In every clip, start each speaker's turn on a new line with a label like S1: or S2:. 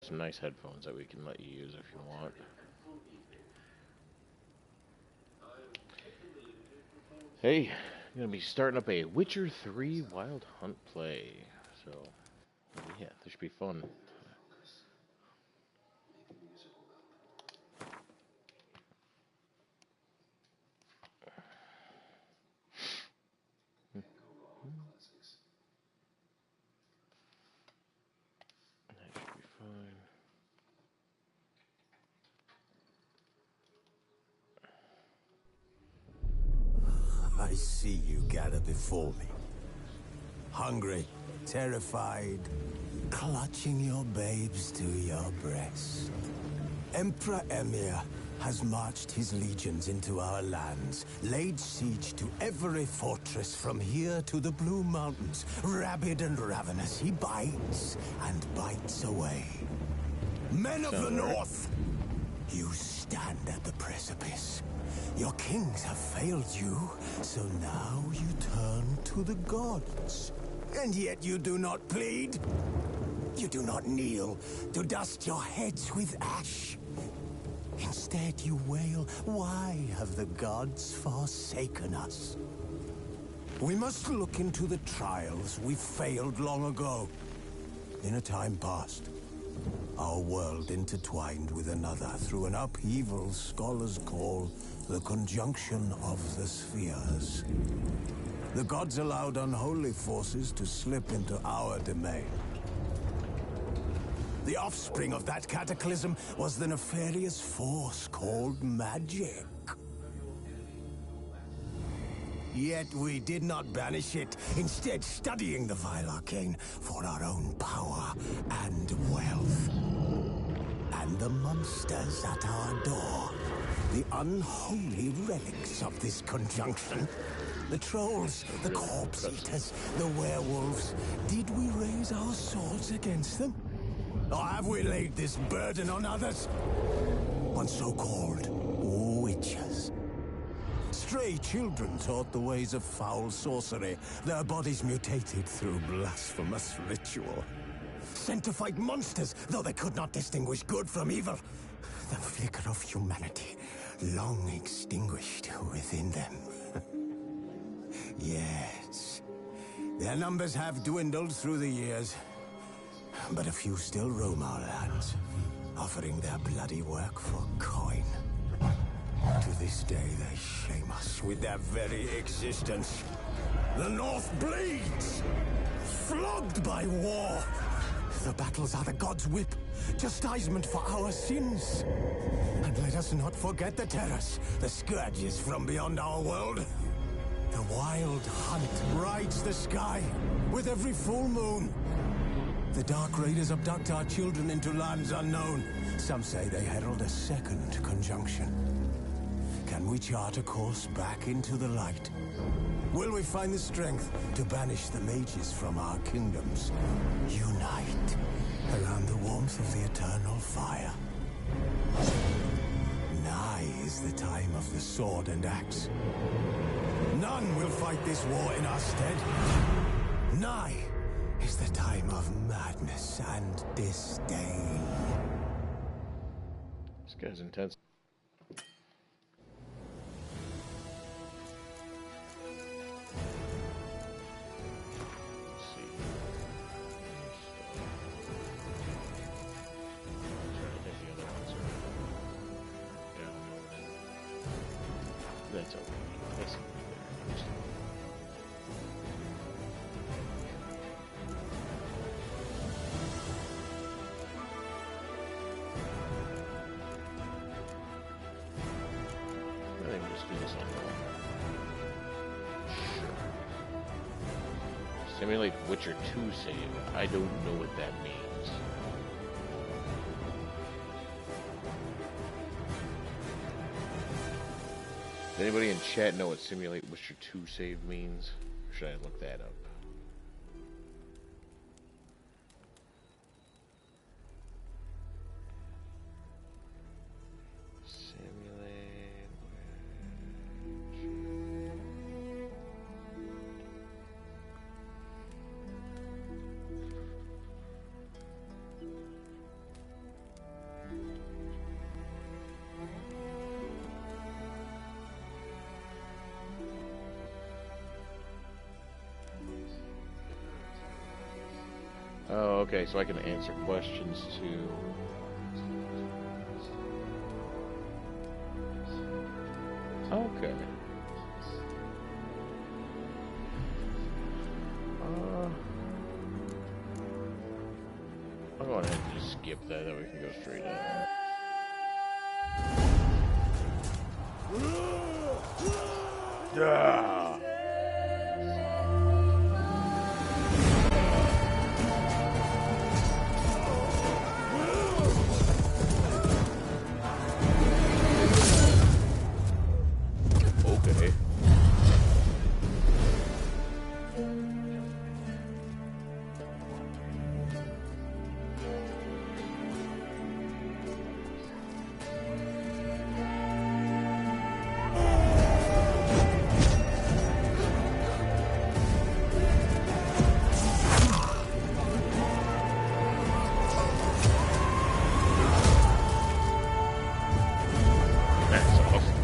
S1: some nice headphones that we can let you use if you want. Hey, I'm gonna be starting up a Witcher 3 Wild Hunt play. So, yeah, this should be fun. That should be fine.
S2: I see you gather before me. Hungry, terrified, clutching your babes to your breast. Emperor Emir has marched his legions into our lands, laid siege to every fortress from here to the Blue Mountains. Rabid and ravenous, he bites and bites away. Men of the North, you stand at the precipice. Your kings have failed you, so now you turn to the gods. And yet you do not plead. You do not kneel to dust your heads with ash. Instead you wail, why have the gods forsaken us? We must look into the trials we failed long ago. In a time past, our world intertwined with another through an upheaval scholars call the conjunction of the spheres. The gods allowed unholy forces to slip into our domain. The offspring of that cataclysm was the nefarious force called magic. Yet we did not banish it, instead studying the vile arcane for our own power and wealth. And the monsters at our door, the unholy relics of this conjunction. The trolls, the corpse eaters, the werewolves. Did we raise our swords against them? Or have we laid this burden on others? On so-called witches. Stray children taught the ways of foul sorcery, their bodies mutated through blasphemous ritual. Sent to fight monsters, though they could not distinguish good from evil. The flicker of humanity, long extinguished within them. Yes, their numbers have dwindled through the years, but a few still roam our lands, offering their bloody work for coin. To this day, they shame us with their very existence. The North bleeds, flogged by war. The battles are the gods' whip, chastisement for our sins. And let us not forget the terrors, the scourges from beyond our world. The wild hunt rides the sky with every full moon. The Dark Raiders abduct our children into lands unknown. Some say they herald a second conjunction. Can we chart a course back into the light? Will we find the strength to banish the mages from our kingdoms? Unite around the warmth of the eternal fire. Nigh is the time of the sword and axe. None will fight this war in our stead. Nigh is the time of madness and disdain.
S1: This guy's intense. That's okay. That's there. I think we'll just do this on one. Sure. Simulate Witcher 2 save. I don't know what that means. Does anybody in chat know what Simulate Witcher 2 save means? Or should I look that up? Simulate Witcher. Okay, so I can answer questions too. Okay. I'll go ahead and just skip that, then we can go straight in. Ah. Okay. That's awesome.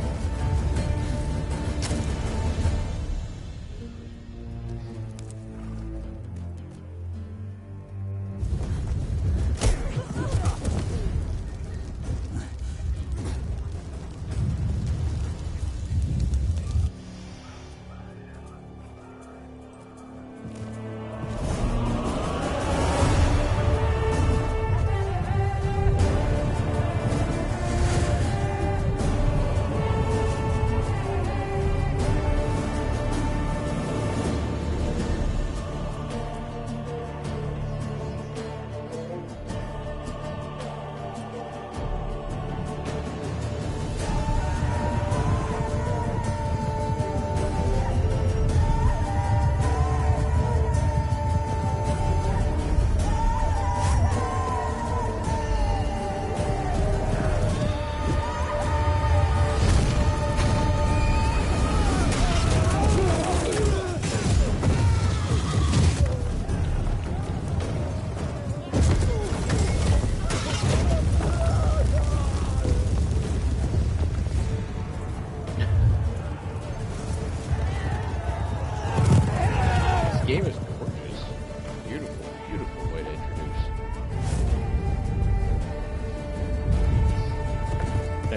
S1: This game is gorgeous. Beautiful, beautiful way to introduce.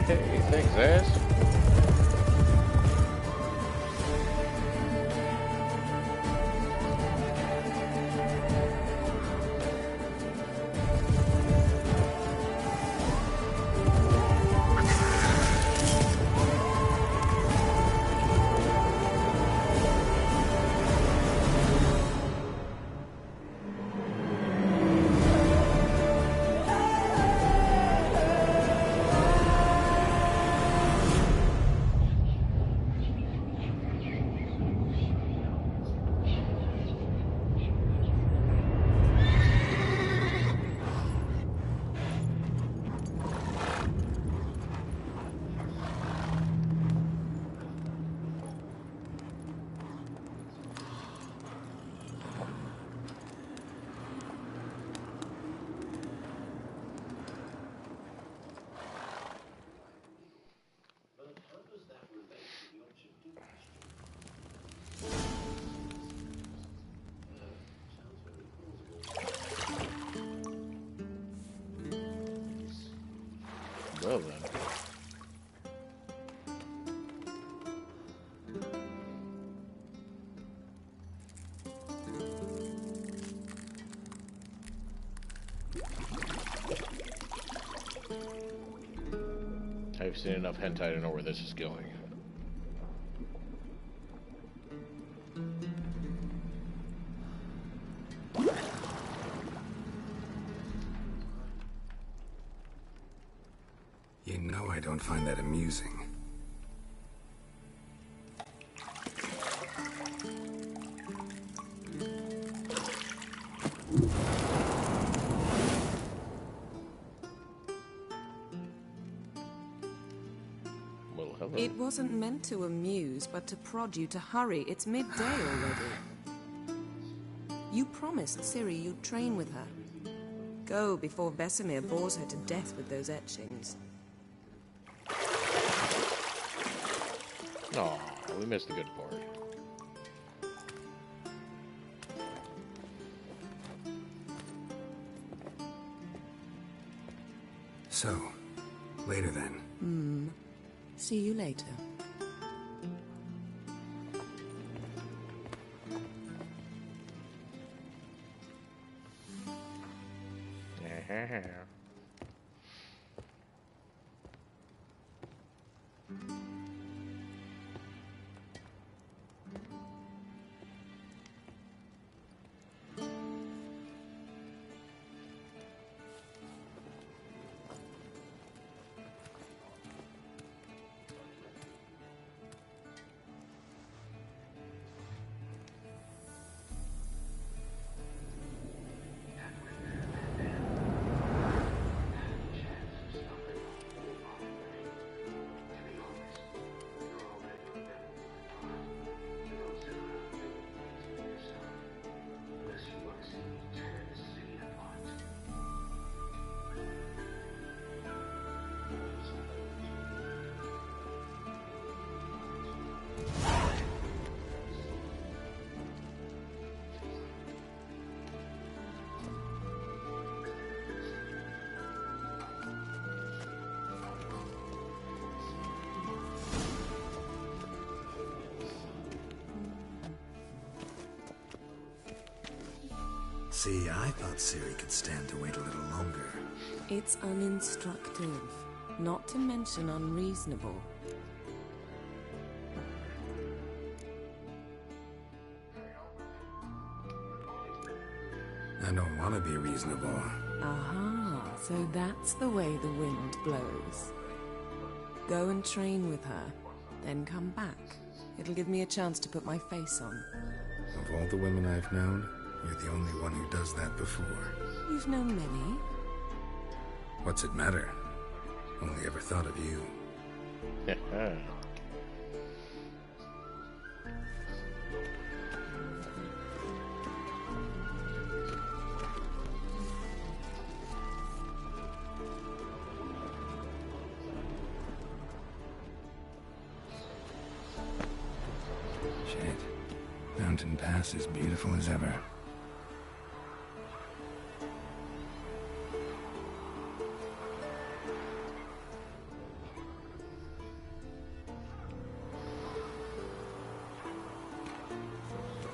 S1: Hey, thanks, ass. Well then. I've seen enough hentai to know where this is going.
S2: You know I don't find that amusing.
S1: Well, hello.
S3: It wasn't meant to amuse, but to prod you to hurry. It's midday already. You promised Ciri you'd train with her. Go before Vesemir bores her to death with those etchings.
S1: Aw, we missed a good part.
S4: So, later then.
S3: See you later.
S4: See, I thought Ciri could stand to wait a little longer.
S3: It's uninstructive, not to mention unreasonable.
S4: I don't want to be reasonable.
S3: Aha, so that's the way the wind blows. Go and train with her, then come back. It'll give me a chance to put my face on.
S4: Of all the women I've known, you're the only one who does that before.
S3: You've known many.
S4: What's it matter? Only ever thought of you. Shit. Mountain Pass is beautiful as ever.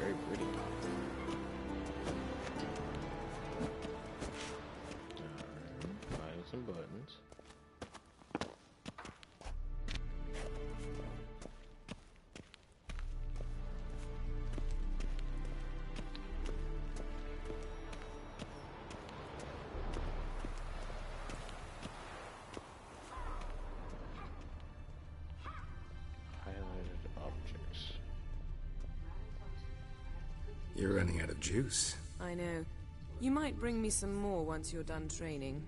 S1: Very pretty. Alright, find some buttons. Highlighted objects.
S4: You're running out of juice.
S3: I know. You might bring me some more once you're done training.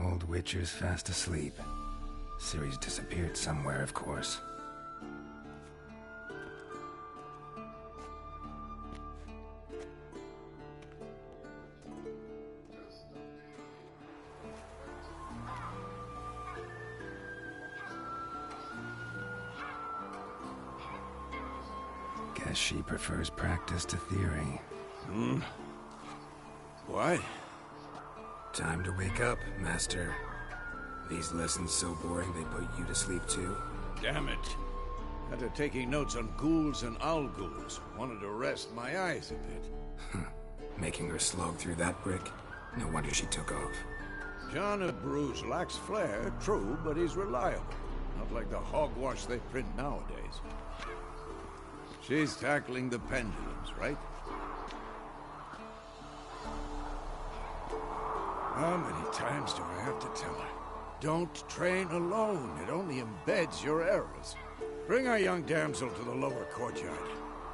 S4: Old Witcher's fast asleep. Ciri's disappeared somewhere, of course. Guess she prefers practice to theory.
S2: What?
S4: Time to wake up, Master. These lessons so boring they put you to sleep too?
S2: Damn it. After taking notes on ghouls and owl ghouls, wanted to rest my eyes a bit.
S4: Making her slog through that brick? No wonder she took off.
S2: John of Bruges lacks flair, true, but he's reliable. Not like the hogwash they print nowadays. She's tackling the pendulums, right? How many times do I have to tell her? Don't train alone. It only embeds your errors.
S5: Bring our young damsel to the lower courtyard.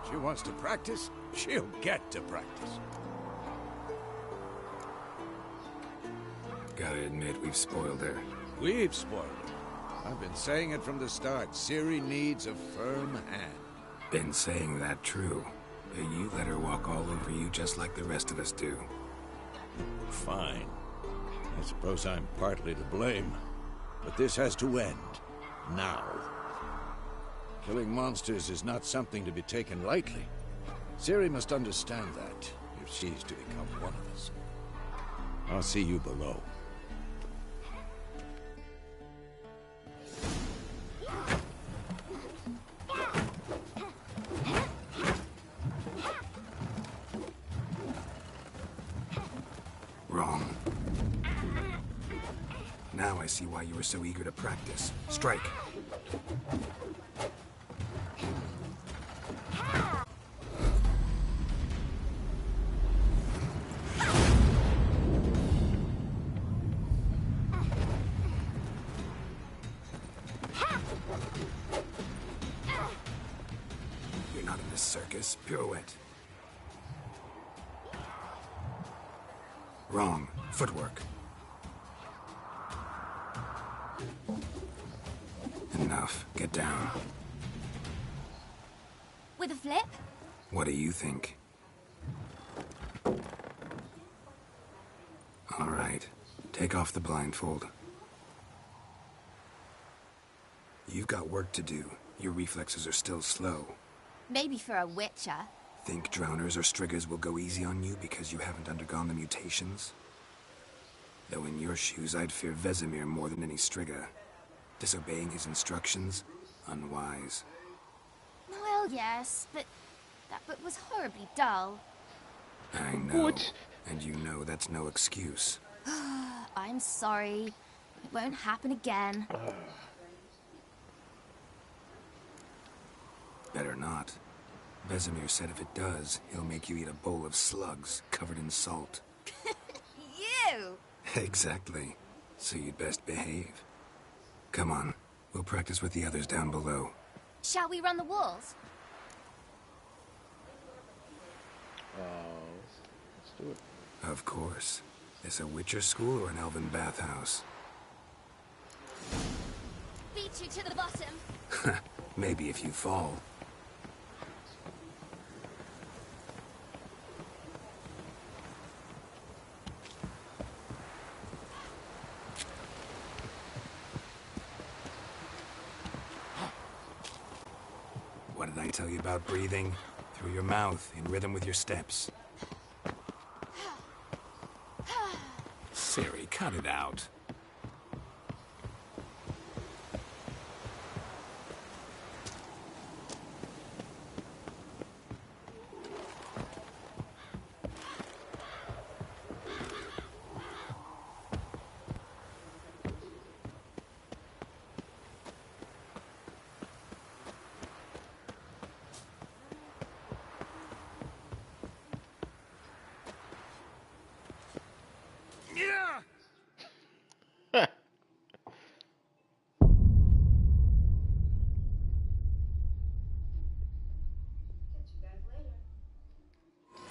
S5: She wants to practice, she'll get to practice.
S4: Gotta admit, we've spoiled her.
S5: We've spoiled her. I've been saying it from the start. Ciri needs a firm hand.
S4: Been saying that true. But you let her walk all over you just like the rest of us do.
S5: Fine. I suppose I'm partly to blame. But this has to end. Now. Killing monsters is not something to be taken lightly. Ciri must understand that, if she's to become one of us. I'll see you below.
S4: Wrong. Now I see why you were so eager to practice. Strike. You're not in this circus. Pirouette. Wrong. Footwork. Enough. Get down.
S6: With a flip?
S4: What do you think? All right. Take off the blindfold. You've got work to do. Your reflexes are still slow.
S6: Maybe for a witcher.
S4: Think drowners or striggers will go easy on you because you haven't undergone the mutations? Though in your shoes, I'd fear Vesemir more than any strigger. Disobeying his instructions? Unwise.
S6: Well, yes, but that book was horribly dull.
S4: I know.
S1: What?
S4: And you know that's no excuse.
S6: I'm sorry. It won't happen again.
S4: Better not. Vesemir said if it does, he'll make you eat a bowl of slugs covered in salt.
S6: You!
S4: Exactly. So you'd best behave. Come on. We'll practice with the others down below.
S6: Shall we run the walls?
S1: Let's do it.
S4: Of course. Is a Witcher school or an elven bathhouse?
S6: Beat you to the bottom.
S4: Maybe if you fall. What did I tell you about breathing? Through your mouth, in rhythm with your steps. Ciri, cut it out.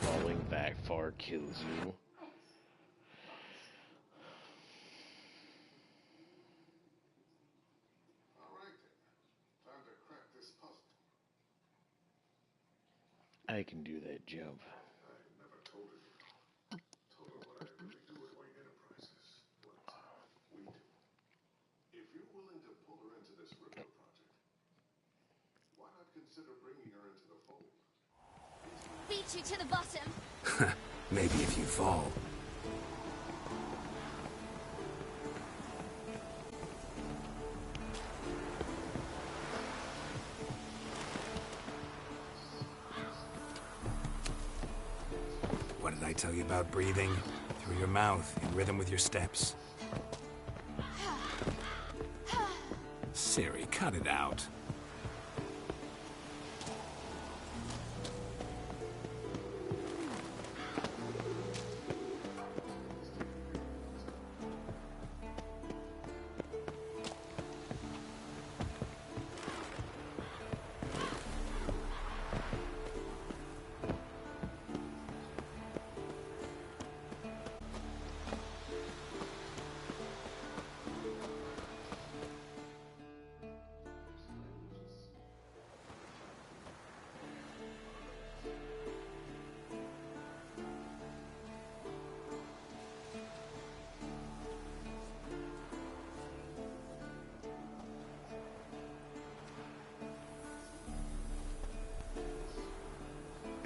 S1: Falling back far kills you. I can do that jump.
S6: Beat you to the bottom.
S4: Maybe if you fall. What did I tell you about breathing? Through your mouth, in rhythm with your steps. Ciri, cut it out.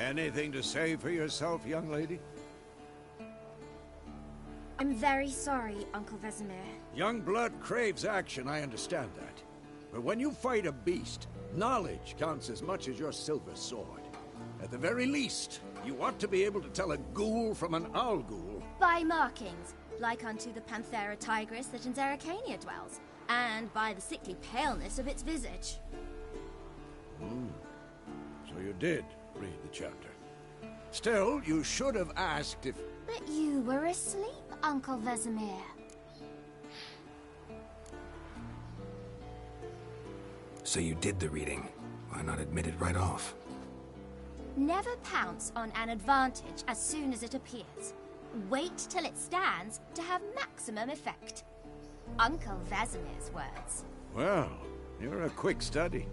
S5: Anything to say for yourself, young lady?
S6: I'm very sorry, Uncle Vesemir.
S5: Young blood craves action, I understand that. But when you fight a beast, knowledge counts as much as your silver sword. At the very least, you ought to be able to tell a ghoul from an owl ghoul.
S6: By markings, like unto the Panthera tigris that in Zeracania dwells, and by the sickly paleness of its visage.
S5: So you did read the chapter. Still, you should have asked if...
S6: But you were asleep, Uncle Vesemir.
S4: So you did the reading. Why not admit it right off?
S6: Never pounce on an advantage as soon as it appears. Wait till it stands to have maximum effect. Uncle Vesemir's words.
S5: Well, you're a quick study.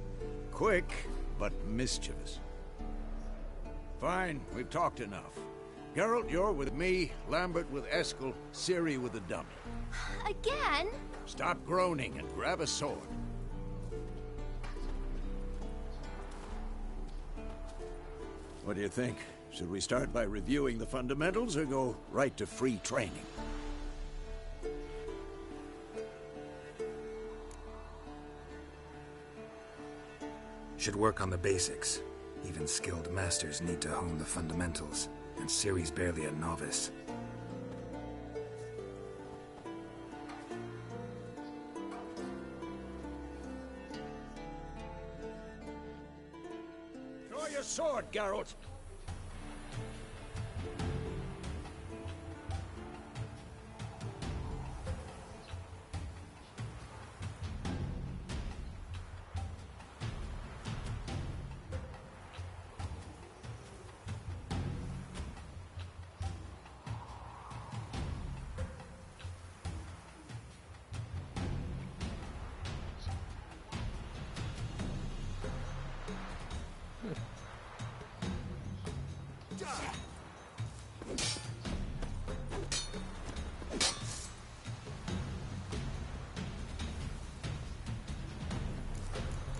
S5: Quick, but mischievous. Fine, we've talked enough. Geralt, you're with me, Lambert with Eskel, Ciri with the dummy.
S6: Again?
S5: Stop groaning and grab a sword. What do you think? Should we start by reviewing the fundamentals or go right to free training?
S4: Should work on the basics. Even skilled masters need to hone the fundamentals, and Ciri's barely a novice.
S5: Draw your sword, Geralt!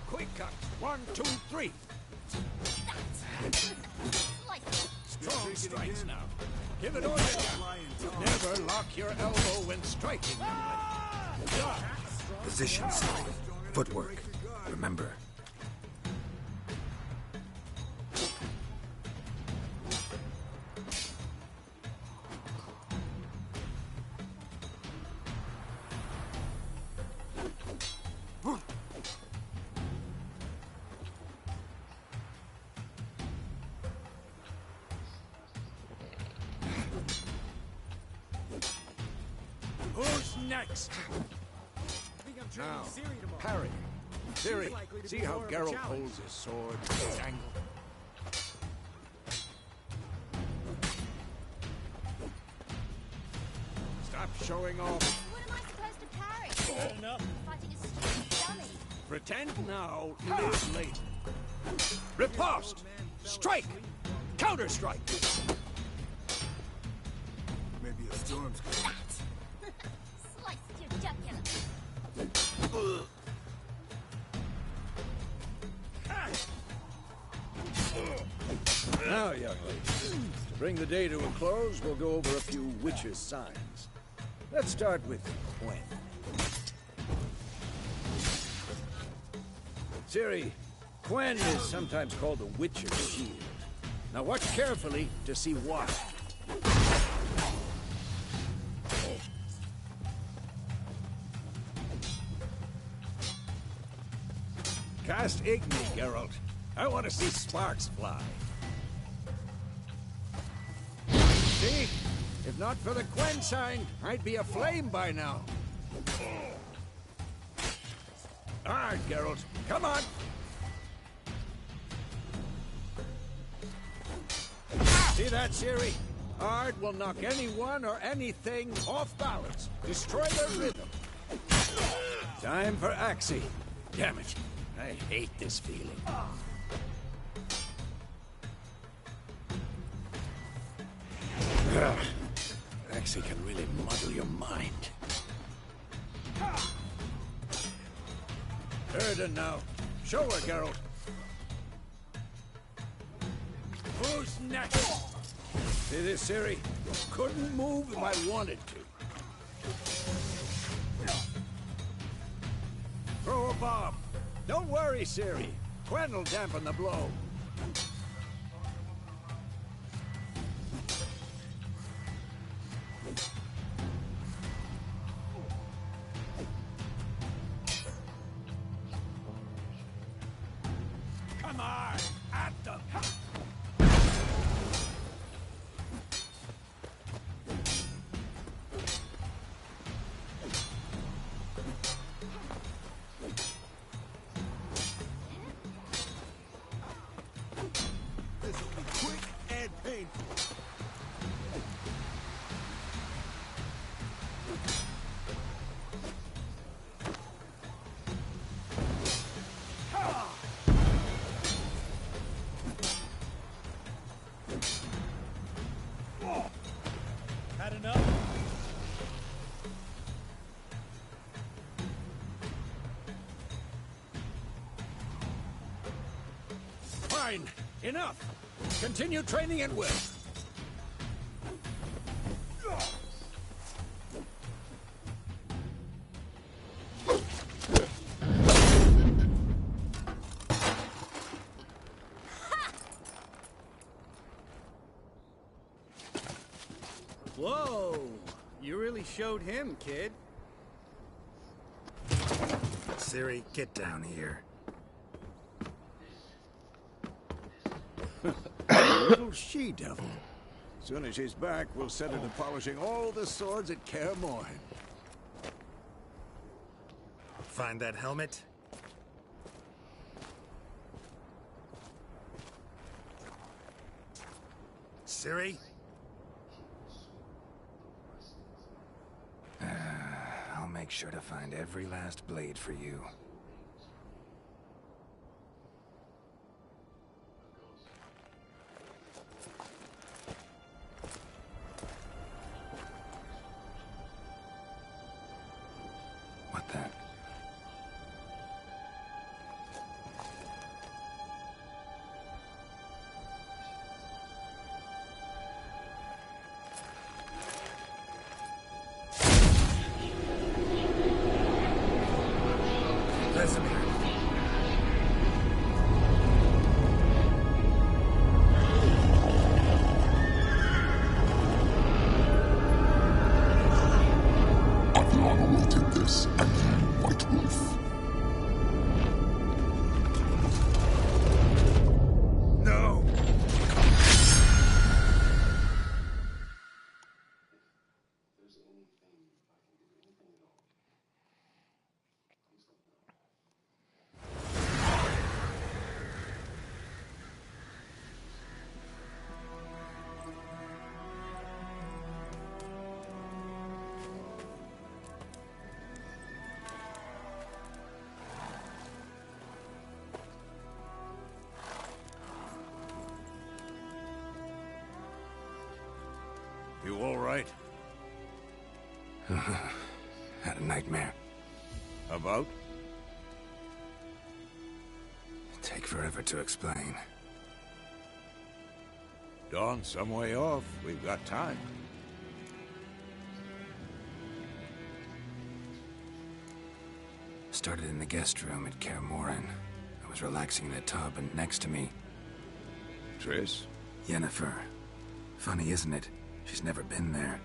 S5: Quick cut! 1, 2, 3! Strong strikes now. Give it all you got. Never lock your elbow when striking.
S4: Position, Ciri. Footwork. Remember.
S5: Who's next? Now, parry. Ciri, see how Geralt holds his sword at its angle? Stop showing off.
S6: What am I supposed to parry? Fighting a stupid dummy.
S5: Pretend now, live later. Riposte! Strike! Counter-strike!
S2: Maybe a storm's coming.
S6: Slice your jugular.
S5: Now, young lady, to bring the day to a close, we'll go over a few witches' signs. Let's start with Quen. Ciri, Quen is sometimes called the Witcher's Shield. Now watch carefully to see why. Cast Igni, Geralt. I want to see sparks fly. See? If not for the Quen sign, I'd be aflame by now. All right, Geralt. Come on. See that, Ciri? Ard will knock anyone or anything off balance. Destroy their rhythm. Time for Axii. Damn it. I hate this feeling. Axii can really muddle your mind. Erden now. Show her, Geralt. Who's Who's next? See this, Siri? Couldn't move if I wanted to. Throw a bomb. Don't worry, Siri. Quen will dampen the blow. Come on, at them.
S2: This will be quick and painful.
S5: Had enough? Fine. Enough. Continue training at will.
S7: Whoa! You really showed him, kid.
S4: Siri, get down here.
S5: Little she-devil. Soon as she's back, we'll set her to polishing all the swords at Kaer Morhen.
S4: Find that helmet? Siri? I'll make sure to find every last blade for you. What the? Vesemir.
S8: I've long awaited this, and you, White Wolf.
S4: No!
S5: You all right?
S4: Had a nightmare.
S5: About?
S4: Take forever to explain.
S5: Dawn's some way off. We've got time.
S4: Started in the guest room at Kaer Morhen. I was relaxing in a tub, and next to me,
S5: Triss?
S4: Yennefer. Funny, isn't it? She's never been there.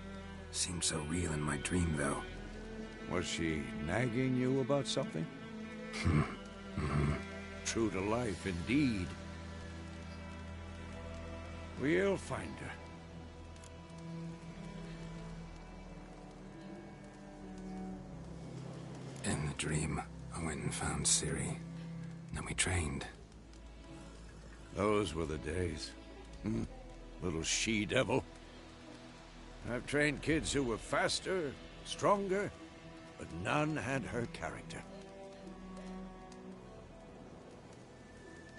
S4: Seemed so real in my dream, though.
S5: Was she nagging you about something? True to life, indeed. We'll find her.
S4: In the dream, I went and found Ciri. Then we trained.
S5: Those were the days. Little she-devil. I've trained kids who were faster, stronger, but none had her character.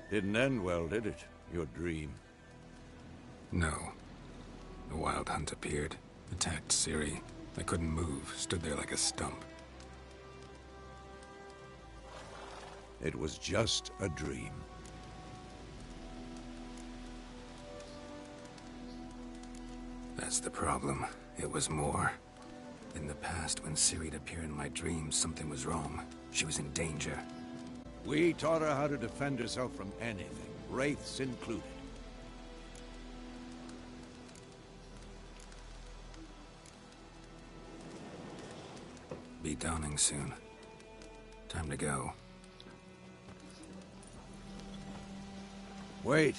S5: Didn't end well, did it? Your dream?
S4: No. The Wild Hunt appeared, attacked Ciri. I couldn't move, stood there like a stump.
S5: It was just a dream.
S4: That's the problem. It was more. In the past, when Ciri'd appear in my dreams, something was wrong. She was in danger.
S5: We taught her how to defend herself from anything, wraiths included.
S4: Be dawning soon. Time to go.
S5: Wait.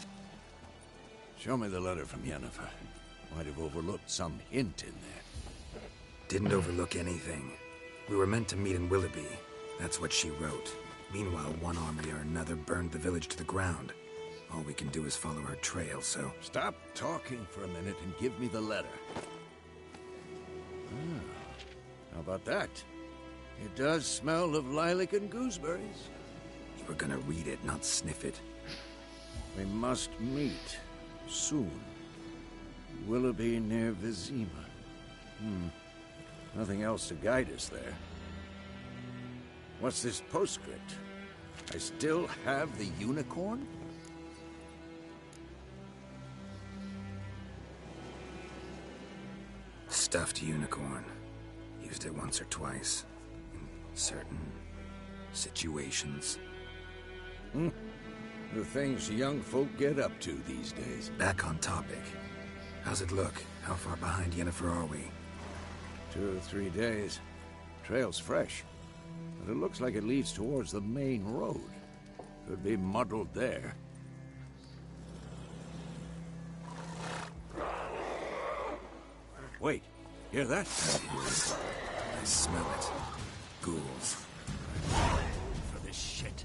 S5: Show me the letter from Yennefer. Might have overlooked some hint in there.
S4: Didn't overlook anything. We were meant to meet in Willoughby. That's what she wrote. Meanwhile, one army or another burned the village to the ground. All we can do is follow her trail, so...
S5: Stop talking for a minute and give me the letter. How about that? It does smell of lilac and gooseberries.
S4: You were gonna read it, not sniff it.
S5: We must meet. Soon. Willoughby near Vizima. Nothing else to guide us there. What's this postscript? I still have the unicorn?
S4: Stuffed unicorn. Used it once or twice. In certain situations.
S5: The things young folk get up to these days.
S4: Back on topic. How's it look? How far behind Yennefer are we?
S5: 2 or 3 days. Trail's fresh. But it looks like it leads towards the main road. Could be muddled there. Wait, hear that?
S4: I smell it. Ghouls.
S5: For this shit.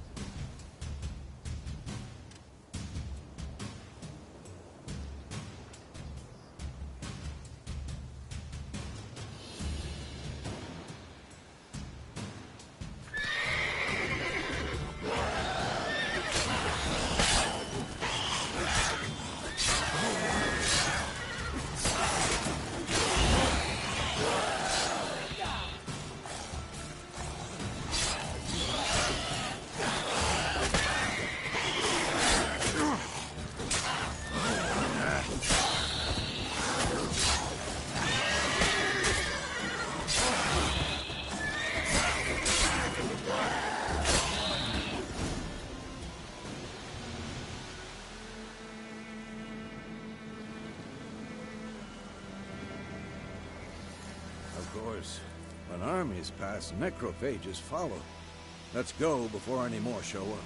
S5: Of course, when armies pass, necrophages follow. Let's go before any more show up.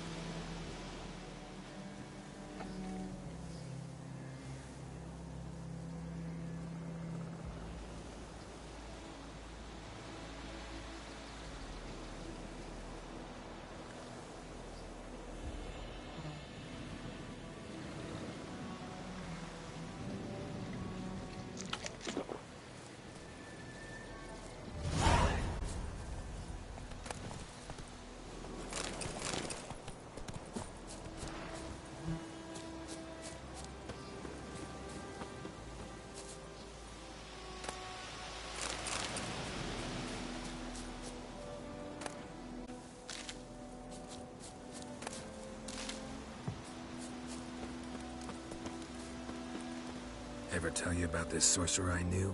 S4: Ever tell you about this sorcerer I knew?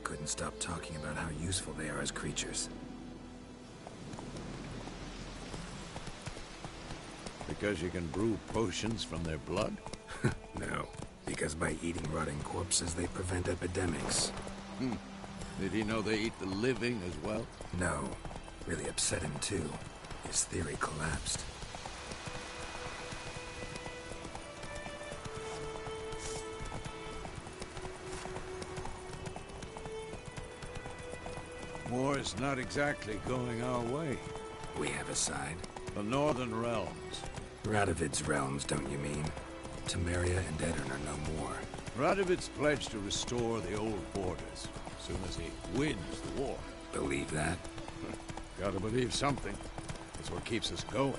S4: Couldn't stop talking about how useful they are as creatures.
S5: Because you can brew potions from their blood?
S4: No, because by eating rotting corpses, they prevent epidemics.
S5: Did he know they eat the living as well?
S4: No, really upset him too. His theory collapsed.
S5: War's not exactly going our way.
S4: We have a side.
S5: The Northern Realms.
S4: Radovid's realms, don't you mean? Temeria and Edirn are no more.
S5: Radovid's pledged to restore the old borders, as soon as he wins the war.
S4: Believe that?
S5: Gotta believe something. That's what keeps us going.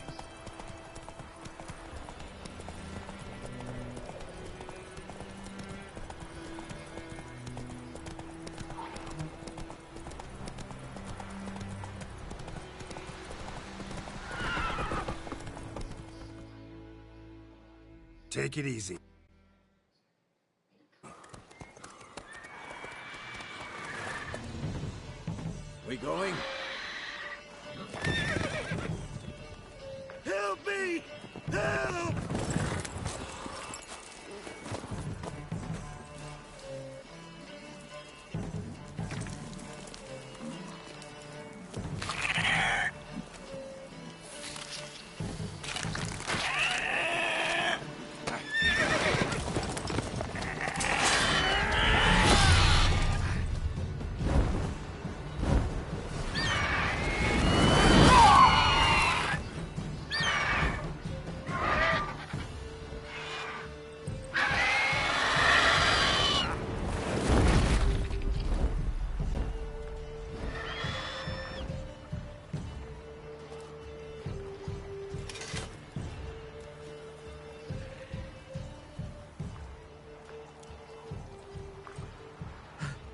S4: Take it easy.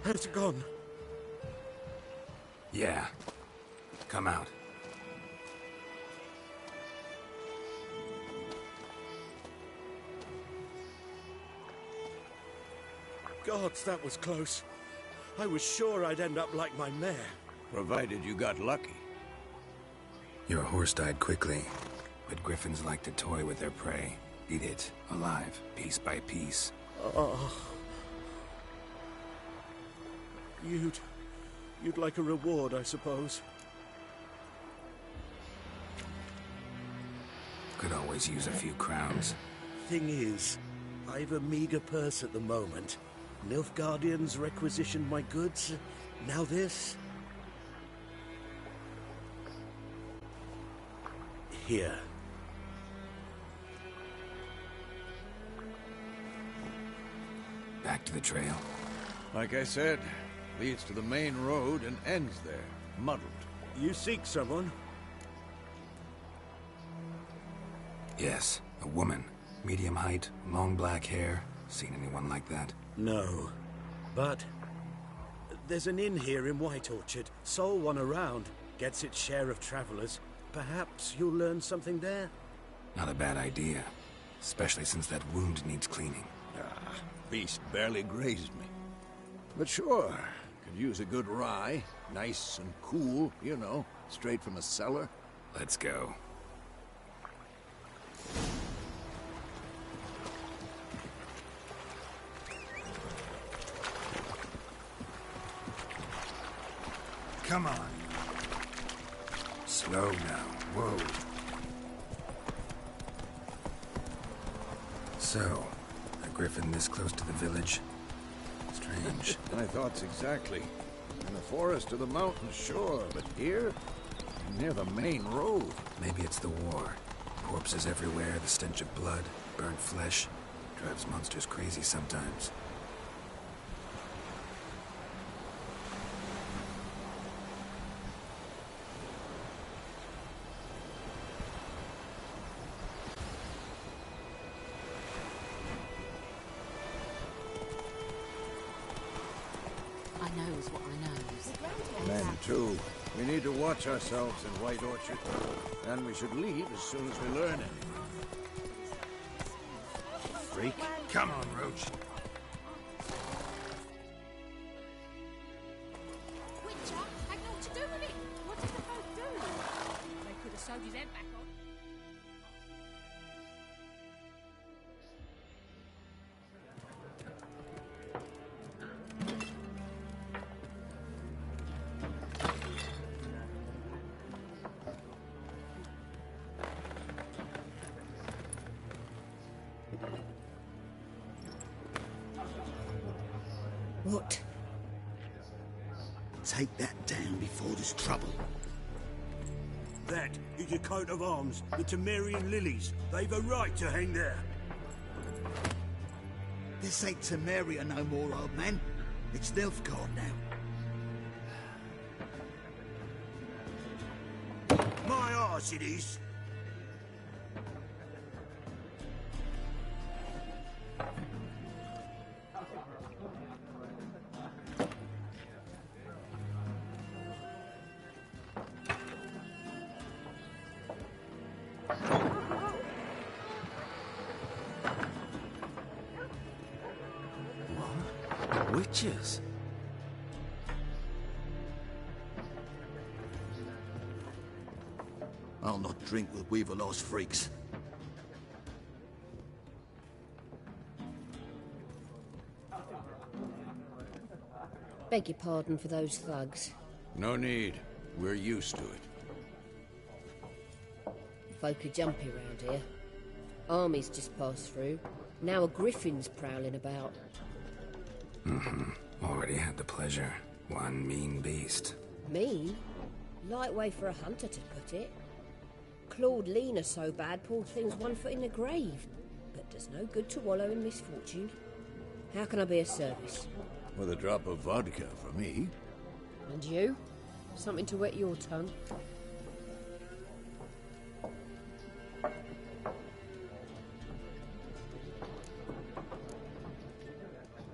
S9: Has it gone?
S4: Yeah. Come out.
S9: Gods, that was close. I was sure I'd end up like my mare.
S5: Provided you got lucky.
S4: Your horse died quickly, but griffins like to toy with their prey. Eat it, alive, piece by piece.
S9: Oh. You'd like a reward, I suppose.
S4: Could always use a few crowns.
S9: Thing is, I've a meager purse at the moment. Nilfgaardians requisitioned my goods. Now this. Here.
S4: Back to the trail.
S5: Like I said, leads to the main road and ends there, muddled.
S9: You seek someone?
S4: Yes, a woman. Medium height, long black hair. Seen anyone like that?
S9: No. But there's an inn here in White Orchard. Sole one around. Gets its share of travelers. Perhaps you'll learn something there?
S4: Not a bad idea. Especially since that wound needs cleaning.
S5: Beast barely grazed me. But sure, could use a good rye. Nice and cool, you know, straight from a cellar.
S4: Let's go. Come on. Slow now. Whoa. So, a griffin this close to the village? Strange.
S5: My thoughts exactly. In the forest or the mountains, sure, but here? Near the main road.
S4: Maybe it's the war. Corpses everywhere, the stench of blood, burnt flesh. Drives monsters crazy sometimes.
S10: I knows what I knows.
S5: Men, too. We need to watch ourselves in White Orchard. And we should leave as soon as we learn anything. Freak.
S4: Come on, Roach.
S10: Witcher, I know what to do with it. What did the folk do? They could have sewed his head back on.
S3: What?
S9: Take that down before there's trouble. That is your coat of arms, the Temerian lilies. They've a right to hang there.
S11: This ain't Temeria no more, old man. It's Nilfgaard now.
S9: My arse it is.
S4: Witches?
S11: I'll not drink with Weaverlost freaks.
S10: Beg your pardon for those thugs.
S5: No need. We're used to it.
S10: Folk are jumpy round here. Armies just passed through. Now a griffin's prowling about.
S4: Already had the pleasure. One mean beast.
S10: Mean? Light way for a hunter to put it. Clawed Lena so bad, poor thing's 1 foot in the grave. But does no good to wallow in misfortune. How can I be of service?
S5: With a drop of vodka for me.
S10: And you? Something to wet your tongue?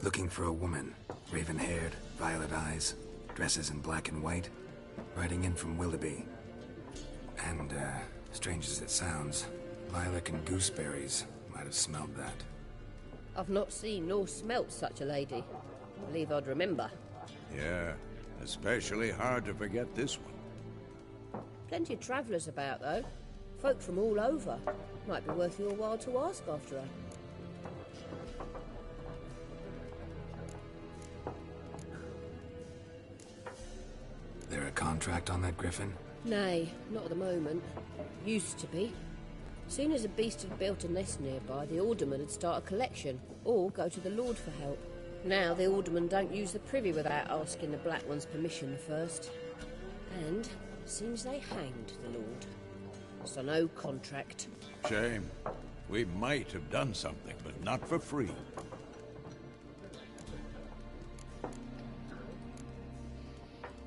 S4: Looking for a woman. Raven-haired, violet eyes, dresses in black and white, riding in from Willoughby. And, strange as it sounds, lilac and gooseberries might have smelled that.
S10: I've not seen nor smelt such a lady. Believe I'd remember.
S5: Yeah, especially hard to forget this one.
S10: Plenty of travellers about, though. Folk from all over. Might be worth your while to ask after her.
S4: There a contract on that griffin?
S10: Nay, not at the moment. Used to be. Soon as a beast had built a nest nearby, the alderman would start a collection, or go to the Lord for help. Now the alderman don't use the privy without asking the Black One's permission first. And seems they hanged the Lord. So no contract.
S5: Shame. We might have done something, but not for free.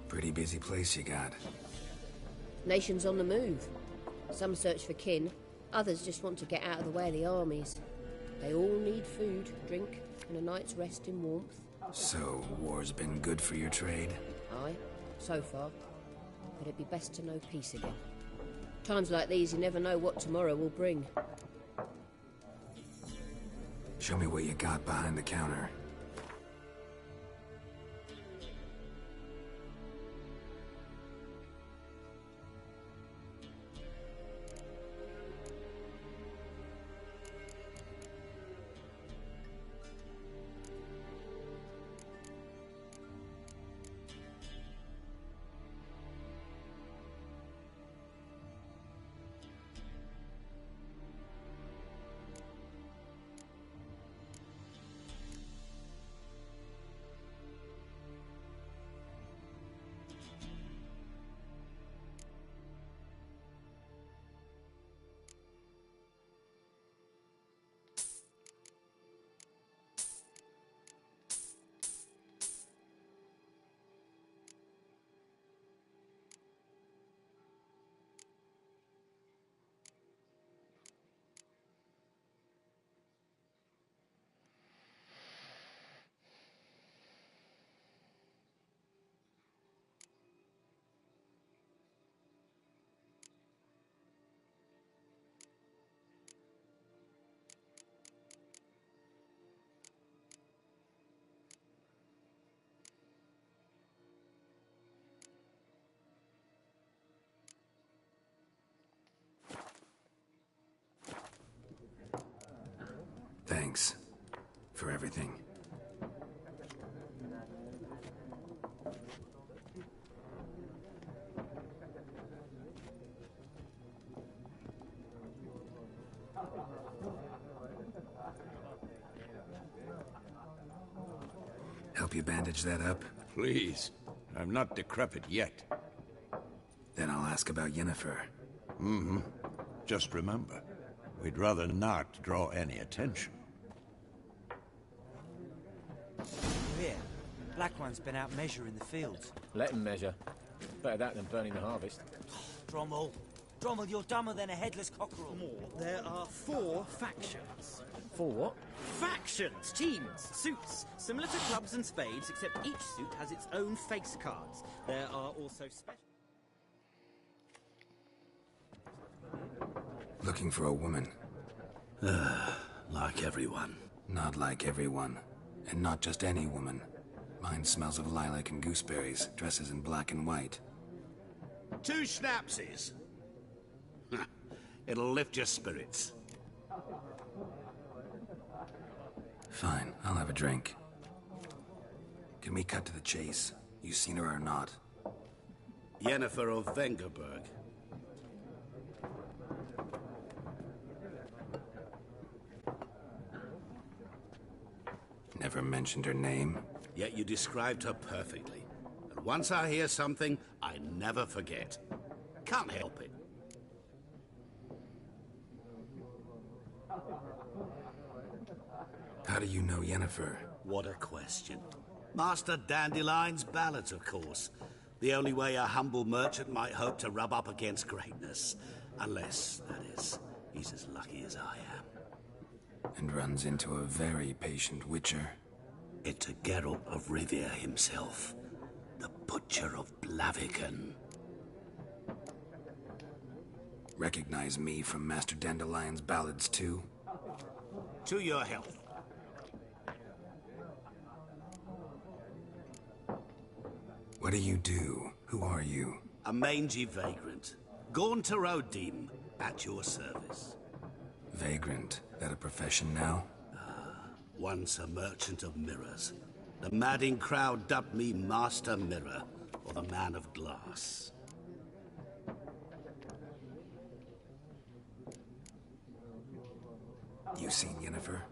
S4: Pretty busy place you got.
S10: Nations on the move. Some search for kin, others just want to get out of the way of the armies. They all need food, drink, and a night's rest in warmth.
S4: So, war's been good for your trade?
S10: Aye, so far. But it'd be best to know peace again. Times like these, you never know what tomorrow will bring.
S4: Show me what you got behind the counter. Thanks for everything. Help you bandage that up?
S5: Please. I'm not decrepit yet.
S4: Then I'll ask about Yennefer.
S5: Mm-hmm. Just remember, we'd rather not draw any attention.
S12: Here, Black One's been out measuring the fields.
S13: Let him measure. Better that than burning the harvest.
S12: Drommel. Drommel, you're dumber than a headless cockerel.
S9: More. There are 4 factions.
S13: 4 what?
S14: Factions, teams, suits, similar to clubs and spades, except each suit has its own face cards. There are also special...
S4: Looking for a woman.
S9: Like everyone.
S4: Not like everyone. And not just any woman. Mine smells of lilac and gooseberries, dresses in black and white.
S15: 2 schnapsies. It'll lift your spirits.
S4: Fine, I'll have a drink. Can we cut to the chase? You seen her or not?
S15: Yennefer of Vengerberg.
S4: Never mentioned her name.
S15: Yet you described her perfectly. And once I hear something, I never forget. Can't help it.
S4: How do you know Yennefer?
S15: What a question. Master Dandelion's ballads, of course. The only way a humble merchant might hope to rub up against greatness. Unless, that is, he's as lucky as I am.
S4: And runs into a very patient witcher.
S15: It's a Geralt of Rivia himself, the Butcher of Blaviken.
S4: Recognize me from Master Dandelion's ballads too?
S15: To your health.
S4: What do you do? Who are you?
S15: A mangy vagrant. Gone to Rodim, at your service.
S4: Vagrant? That a profession now?
S15: Once a merchant of mirrors. The madding crowd dubbed me Master Mirror, or the Man of Glass.
S4: You seen Yennefer?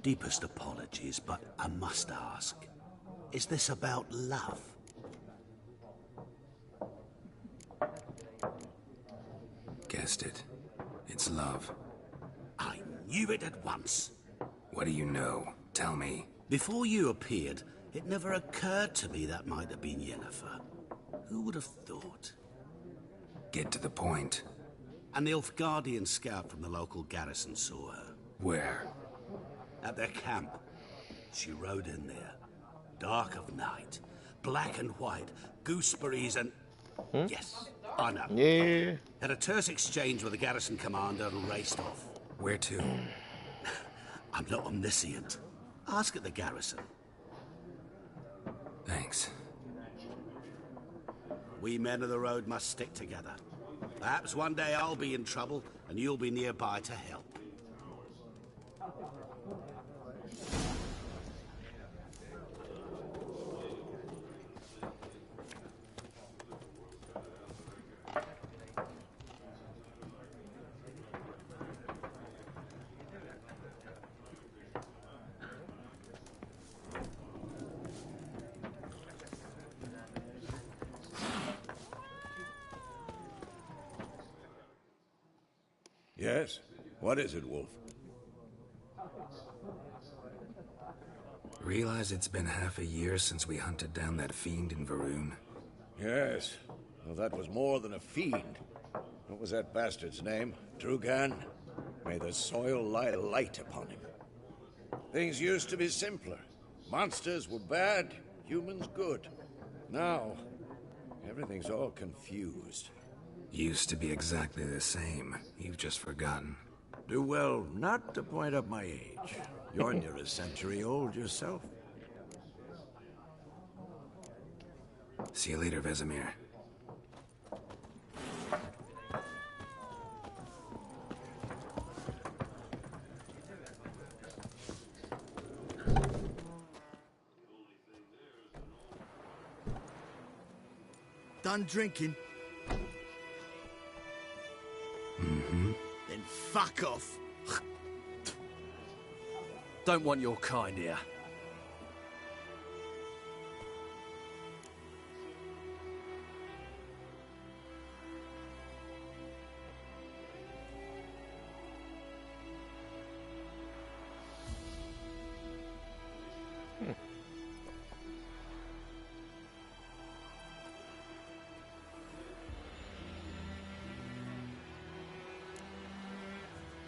S15: Deepest apologies, but I must ask. Is this about love?
S4: Guessed it. It's love.
S15: I knew it at once.
S4: What do you know? Tell me.
S15: Before you appeared, it never occurred to me that might have been Yennefer. Who would have thought?
S4: Get to the point.
S15: An Nilfgaardian scout from the local garrison saw her.
S4: Where?
S15: At their camp. She rode in there. Dark of night. Black and white. Gooseberries and... Yes, I know.
S1: Yeah.
S15: Had a terse exchange with the garrison commander and raced off.
S4: Where to?
S15: I'm not omniscient. Ask at the garrison.
S4: Thanks.
S15: We men of the road must stick together. Perhaps one day I'll be in trouble and you'll be nearby to help.
S5: Yes? What is it, Wolf?
S4: Realize it's been half a year since we hunted down that fiend in Varun?
S5: Yes. Well, that was more than a fiend. What was that bastard's name? Drugan? May the soil lie light upon him. Things used to be simpler. Monsters were bad, humans good. Now, everything's all confused.
S4: Used to be exactly the same. You've just forgotten.
S5: Do well not to point up my age. You're near a century old yourself.
S4: See you later, Vesemir.
S11: Done drinking?
S4: Mm-hmm.
S11: Then fuck off.
S16: Don't want your kind here.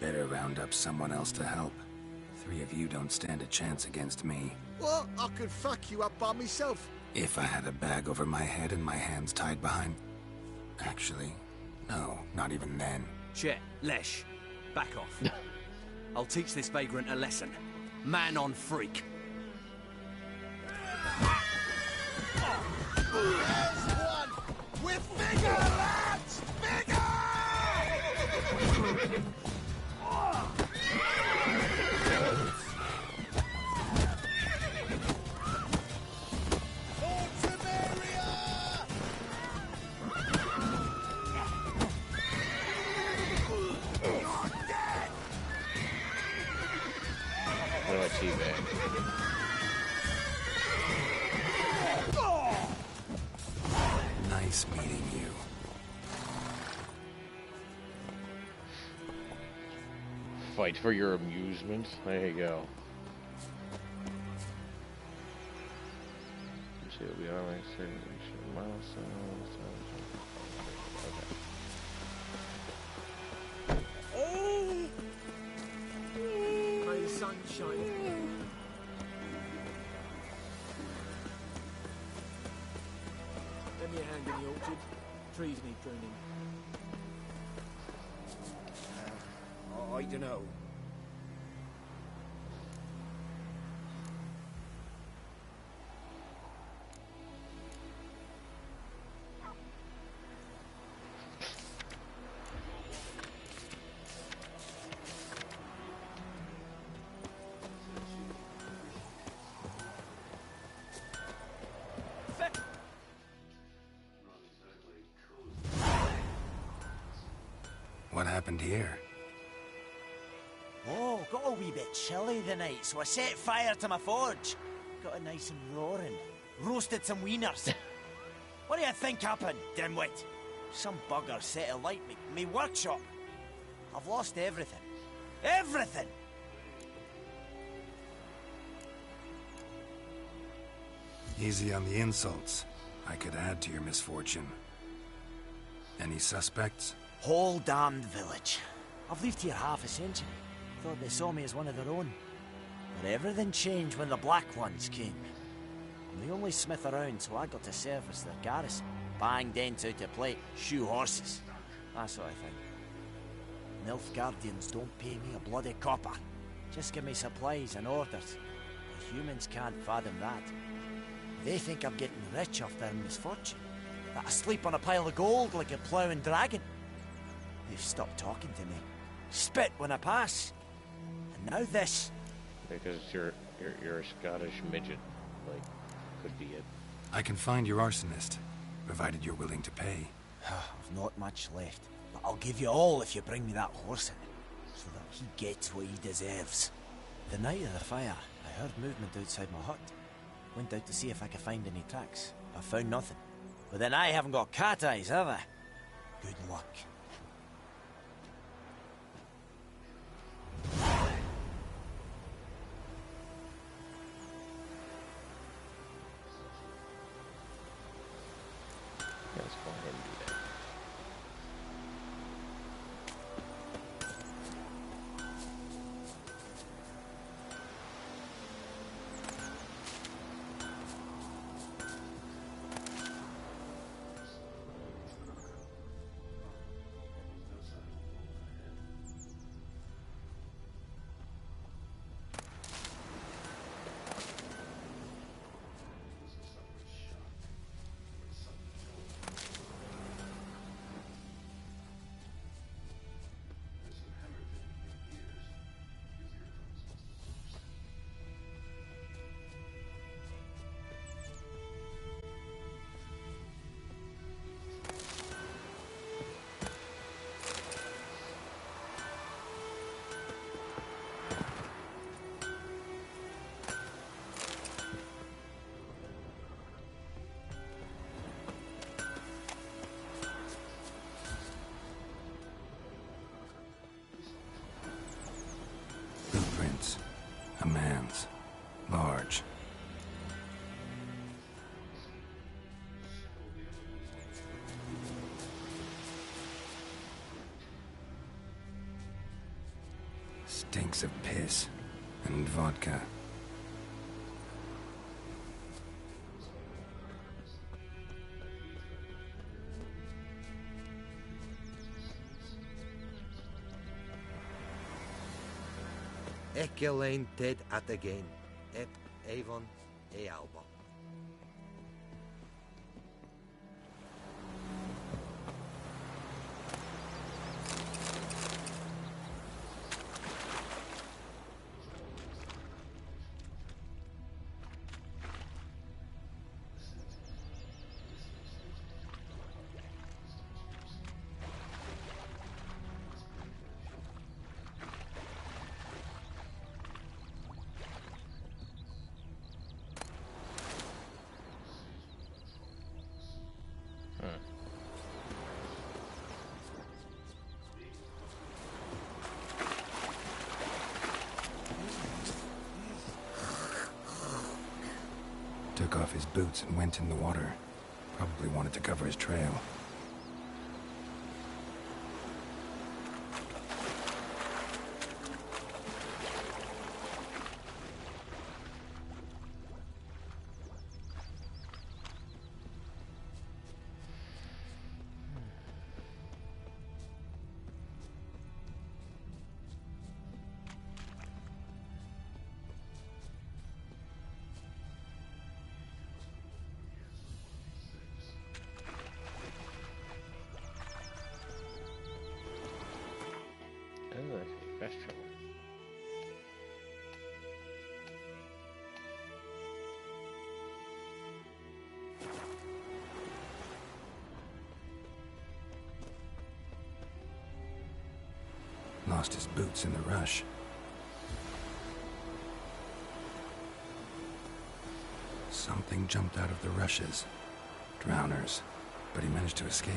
S4: Better round up someone else to help. 3 of you don't stand a chance against me.
S11: What? I could fuck you up by myself.
S4: If I had a bag over my head and my hands tied behind... Actually, no, not even then.
S16: Chet, Lesh, back off. I'll teach this vagrant a lesson. Man on freak.
S11: There's one! We're bigger, lads! Bigger!
S1: What do I see there?
S4: Nice meeting you.
S1: Fight for your amusement. There you go. We are like milestones.
S12: Oh! May the sun shine. the orchard. Trees need pruning.
S9: I don't know.
S4: What happened here?
S12: Oh, got a wee bit chilly the night, so I set fire to my forge. Got it nice and roaring. Roasted some wieners. What do you think happened, dimwit? Some bugger set alight me workshop. I've lost everything. Everything!
S4: Easy on the insults. I could add to your misfortune. Any suspects?
S12: Whole damned village. I've lived here half a century. Thought they saw me as one of their own. But everything changed when the Black Ones came. I'm the only smith around, so I got to service their garrison. Bang dents out of plate, shoe horses. That sort of thing. Nilfgaardians don't pay me a bloody copper. Just give me supplies and orders. The humans can't fathom that. They think I'm getting rich off their misfortune. That I sleep on a pile of gold like a ploughing dragon. They've stopped talking to me. Spit when I pass. And now this.
S1: Because you're a Scottish midget. Like, could be it.
S4: I can find your arsonist, provided you're willing to pay.
S12: I've not much left, but I'll give you all if you bring me that horse in, so that he gets what he deserves. The night of the fire, I heard movement outside my hut. Went out to see if I could find any tracks. I found nothing. But then I haven't got cat eyes, have I? Good luck.
S1: Let's go ahead and do that.
S4: Blueprints. A man's. Large. Stinks of piss and vodka.
S17: Ecelain ted at again. Ep Avon e Alba.
S4: Took off his boots and went in the water. Probably wanted to cover his trail. lost his boots in the rush. Something jumped out of the rushes. Drowners. But he managed to escape.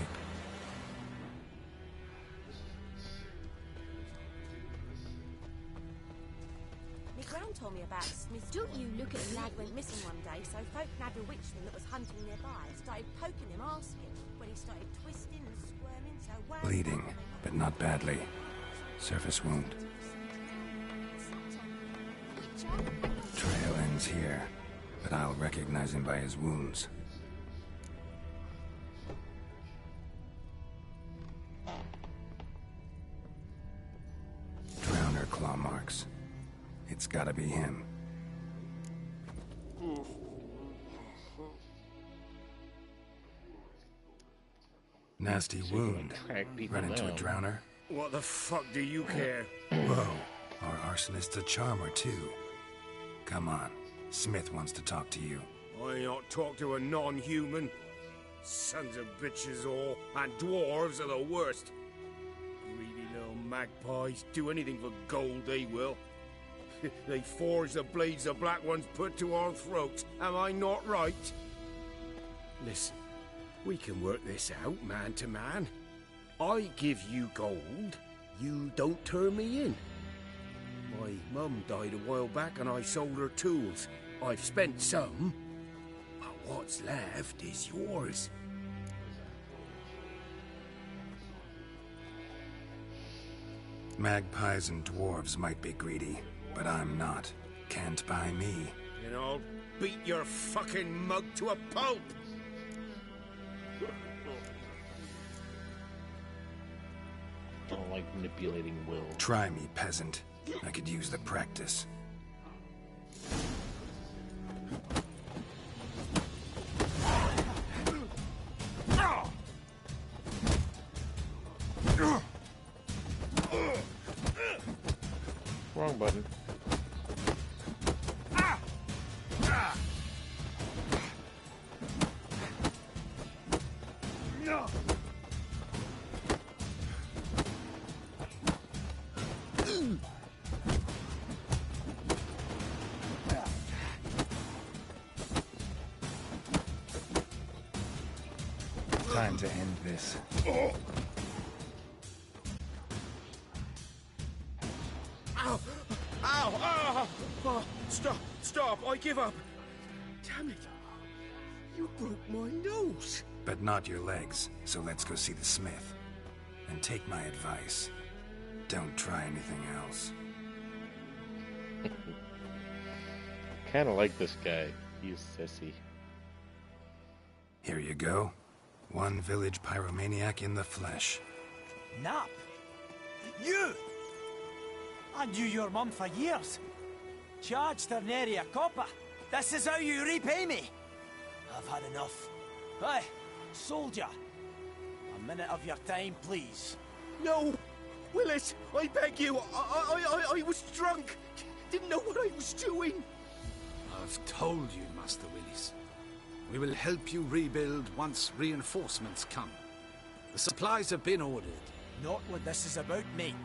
S18: My gran told me about Smith. Don't you look at a lad went missing one day, so folk nabbed a witchman that was hunting nearby. Started poking him, asking. When he started twisting and squirming, so well.
S4: Bleeding, but not badly. Surface wound. Trail ends here, but I'll recognize him by his wounds. Drowner claw marks. It's gotta be him. Nasty wound. Run into a drowner.
S9: What the fuck do you care?
S4: Whoa, our arsonist's a charmer too. Come on, Smith wants to talk to you.
S9: I not talk to a non-human. Sons of bitches all, and dwarves are the worst. Greedy little magpies, do anything for gold they will. They forge the blades the black ones put to our throats, am I not right? Listen, we can work this out man to man. I give you gold, you don't turn me in. My mum died a while back and I sold her tools. I've spent some, but what's left is yours.
S4: Magpies and dwarves might be greedy, but I'm not. Can't buy me.
S9: And I'll beat your fucking mug to a pulp!
S1: Don't like manipulating will.
S4: Try me, peasant. I could use the practice.
S1: Wrong button.
S4: Time to end this.
S9: Ow! Ow! Ow! Oh, stop! Stop! I give up! Damn it! You broke my nose!
S4: But not your legs, so let's go see the smith. And take my advice. Don't try anything else.
S1: Kinda like this guy. He's sissy.
S4: Here you go. One village pyromaniac in the flesh.
S12: Nap? You! I knew your mum for years. Charged her nary a copper. This is how you repay me. I've had enough. Hey, soldier. A minute of your time, please.
S9: No! Willis, I beg you! I was drunk! Didn't know what I was doing!
S15: I've told you, Master Willis. We will help you rebuild once reinforcements come. The supplies have been ordered.
S12: Not what this is about, mate.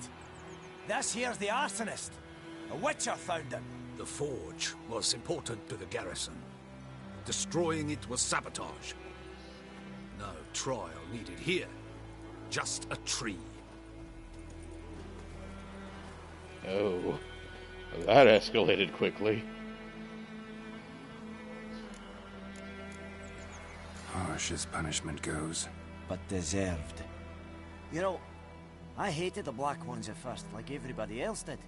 S12: This here's the arsonist. A witcher found him.
S15: The forge was important to the garrison. Destroying it was sabotage. No trial needed here. Just a tree.
S1: Oh, that escalated quickly.
S4: Harsh as punishment goes.
S12: But deserved. You know, I hated the Black Ones at first, like everybody else did.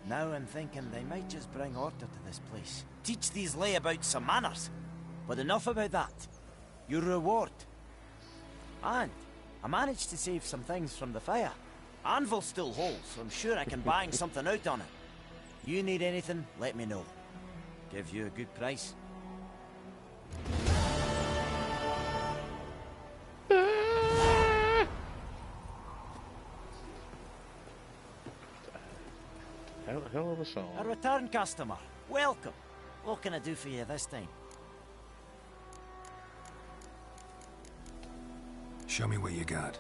S12: Now I'm thinking they might just bring order to this place. Teach these layabouts some manners. But enough about that. Your reward. And I managed to save some things from the fire. Anvil still holds, so I'm sure I can bang something out on it. You need anything, let me know. Give you a good price.
S1: Hell of a song.
S12: A return customer. Welcome. What can I do for you this time?
S4: Show me what you got.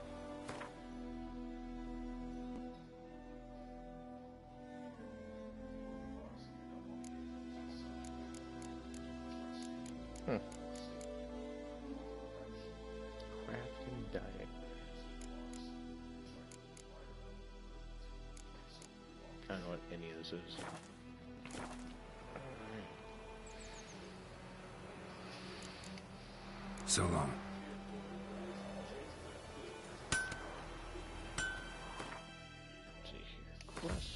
S1: Crafting diet. I don't know what any of this is.
S4: So long.
S1: Let's see here. Quest.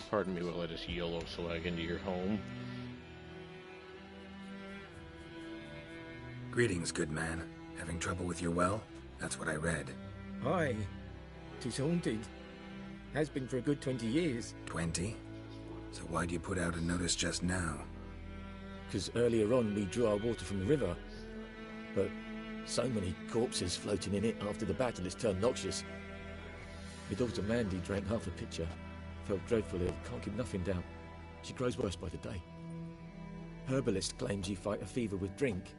S1: Pardon me while I just YOLO swag into your home.
S4: Greetings, good man. Having trouble with your well? That's what I read.
S19: Aye. 'Tis haunted. Has been for a good 20 years.
S4: 20? So why'd you put out a notice just now?
S19: 'Cause earlier on we drew our water from the river. But so many corpses floating in it after the battle it's turned noxious. My daughter Mandy drank half a pitcher. Felt dreadfully ill, can't keep nothing down. She grows worse by the day. Herbalist claims you fight a fever with drink.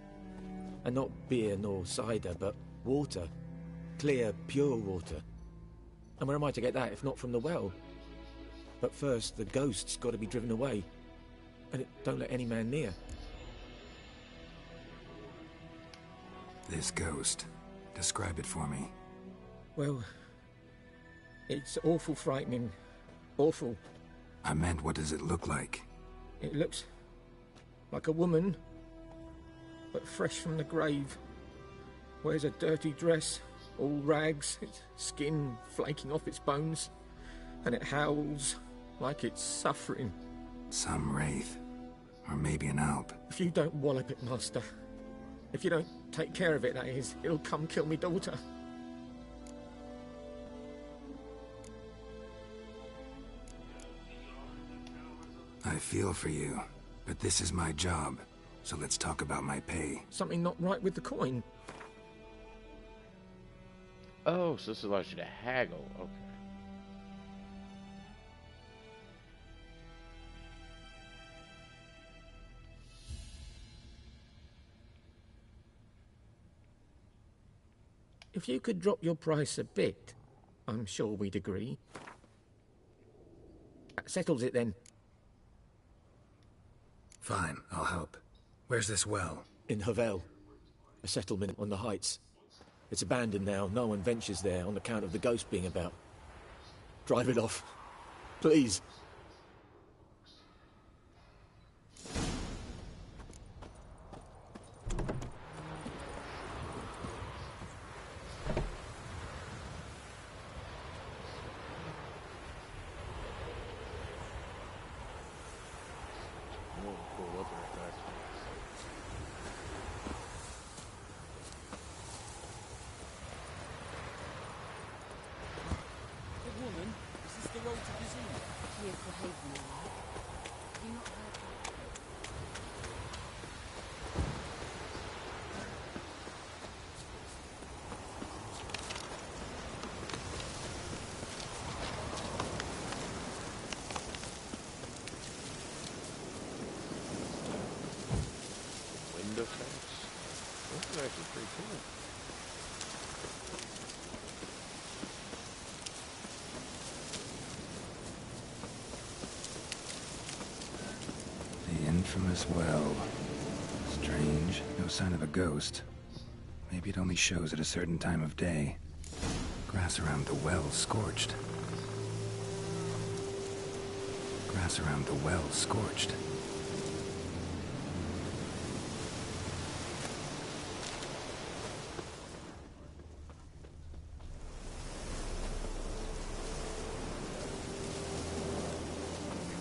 S19: And not beer nor cider, but water. Clear, pure water. And where am I to get that if not from the well? But first, the ghost's got to be driven away. And it don't let any man near.
S4: This ghost. Describe it for me.
S19: Well, it's awful frightening. Awful.
S4: I meant, what does it look like?
S19: It looks like a woman, but fresh from the grave. Wears a dirty dress, all rags, its skin flaking off its bones, and it howls like it's suffering.
S4: Some wraith. Or maybe an alp.
S19: If you don't wallop it, Master, if you don't take care of it, that is, it'll come kill me daughter.
S4: I feel for you, but this is my job, so let's talk about my pay.
S19: Something not right with the coin.
S1: Oh, so this allows you to haggle. Okay.
S19: If you could drop your price a bit, I'm sure we'd agree. That settles it then.
S4: Fine, I'll help. Where's this well?
S19: In Havel, a settlement on the heights. It's abandoned now. No one ventures there on account of the ghost being about. Drive it off. Please.
S1: This is actually pretty cool.
S4: The infamous well. Strange. No sign of a ghost. Maybe it only shows at a certain time of day. Grass around the well scorched. Grass around the well scorched.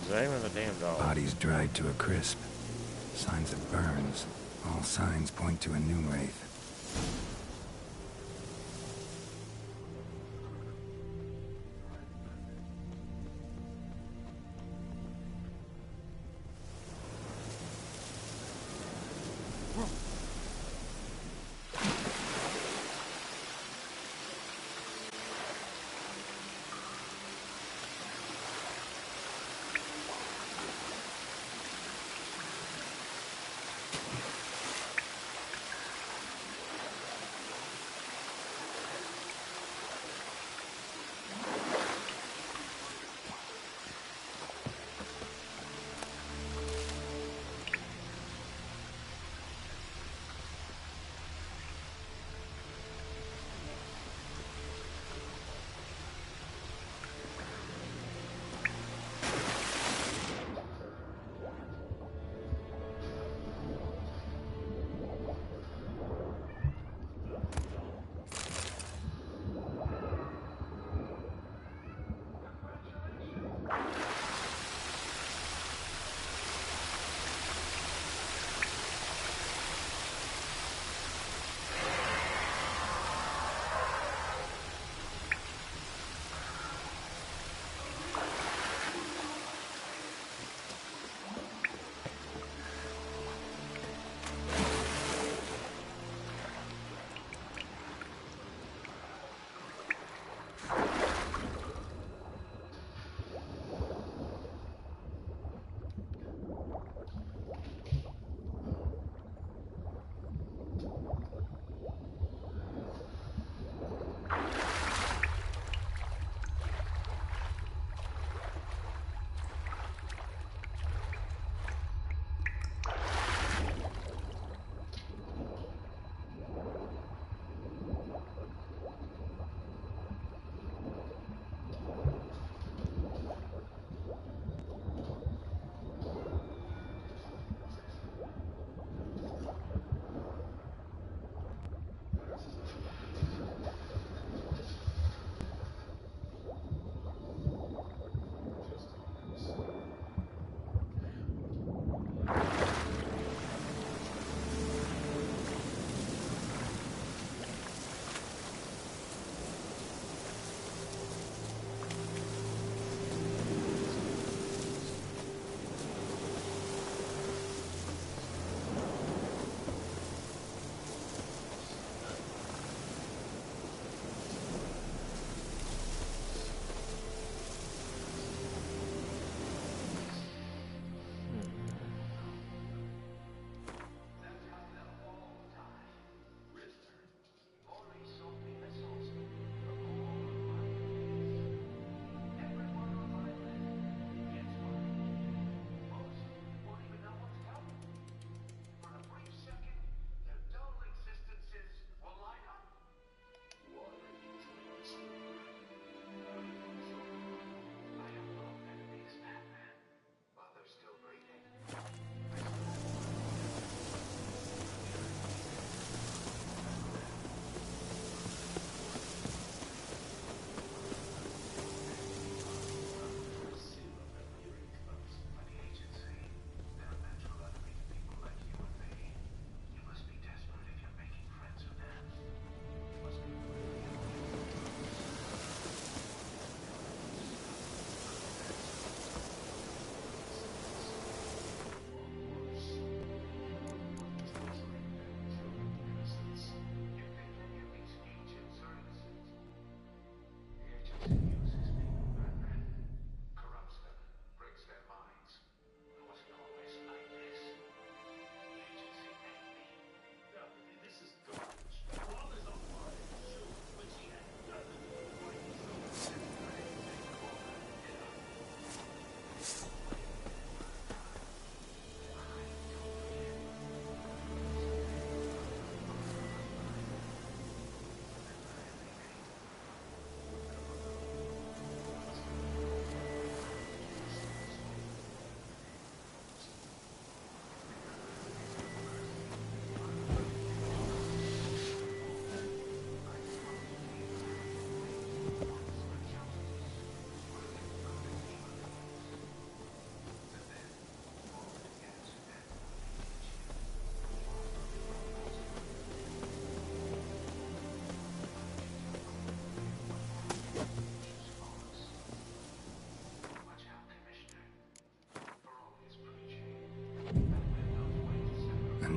S1: Examine the damn dog.
S4: Bodies dried to a crisp. Signs of burns. All signs point to a new wraith.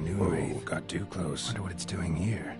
S4: New Wraith got too close. Wonder what it's doing here.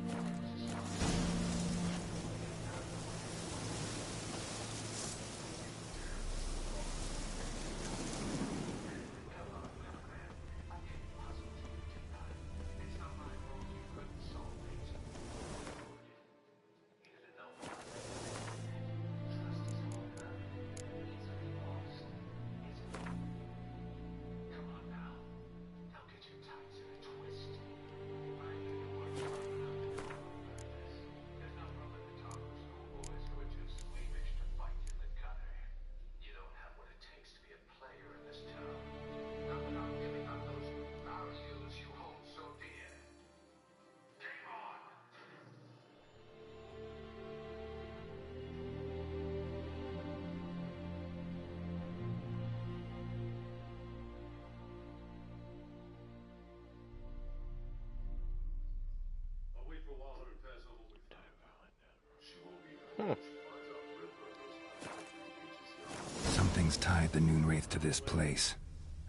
S4: Something's tied the Noonwraith to this place.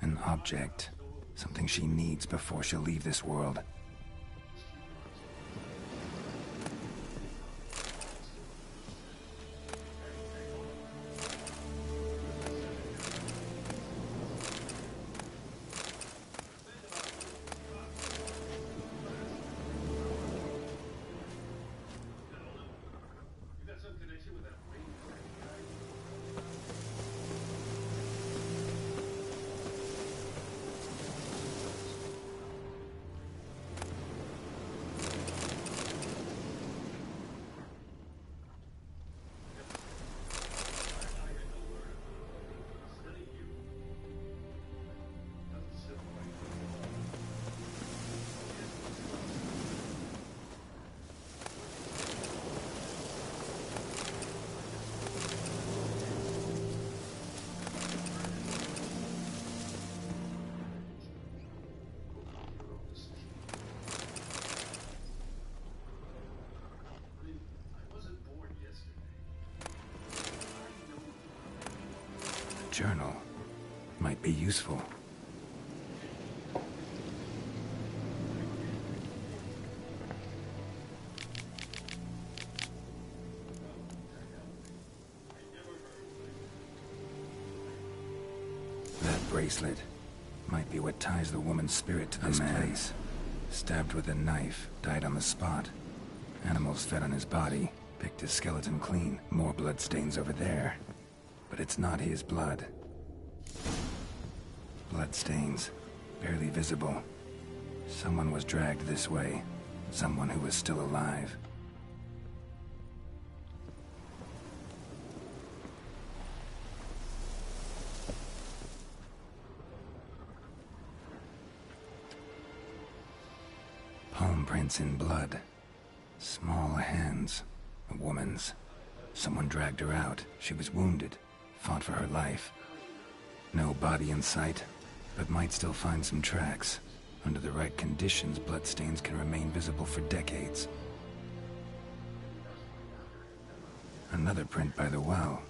S4: An object. Something she needs before she'll leave this world. Journal might be useful. That bracelet might be what ties the woman's spirit to this place. Stabbed with a knife, died on the spot. Animals fed on his body, picked his skeleton clean. More blood stains over there. But it's not his blood. Blood stains, barely visible. Someone was dragged this way. Someone who was still alive. Palm prints in blood. Small hands. A woman's. Someone dragged her out. She was wounded. Fought for her life. No body in sight, but might still find some tracks. Under the right conditions, bloodstains can remain visible for decades. Another print by the well.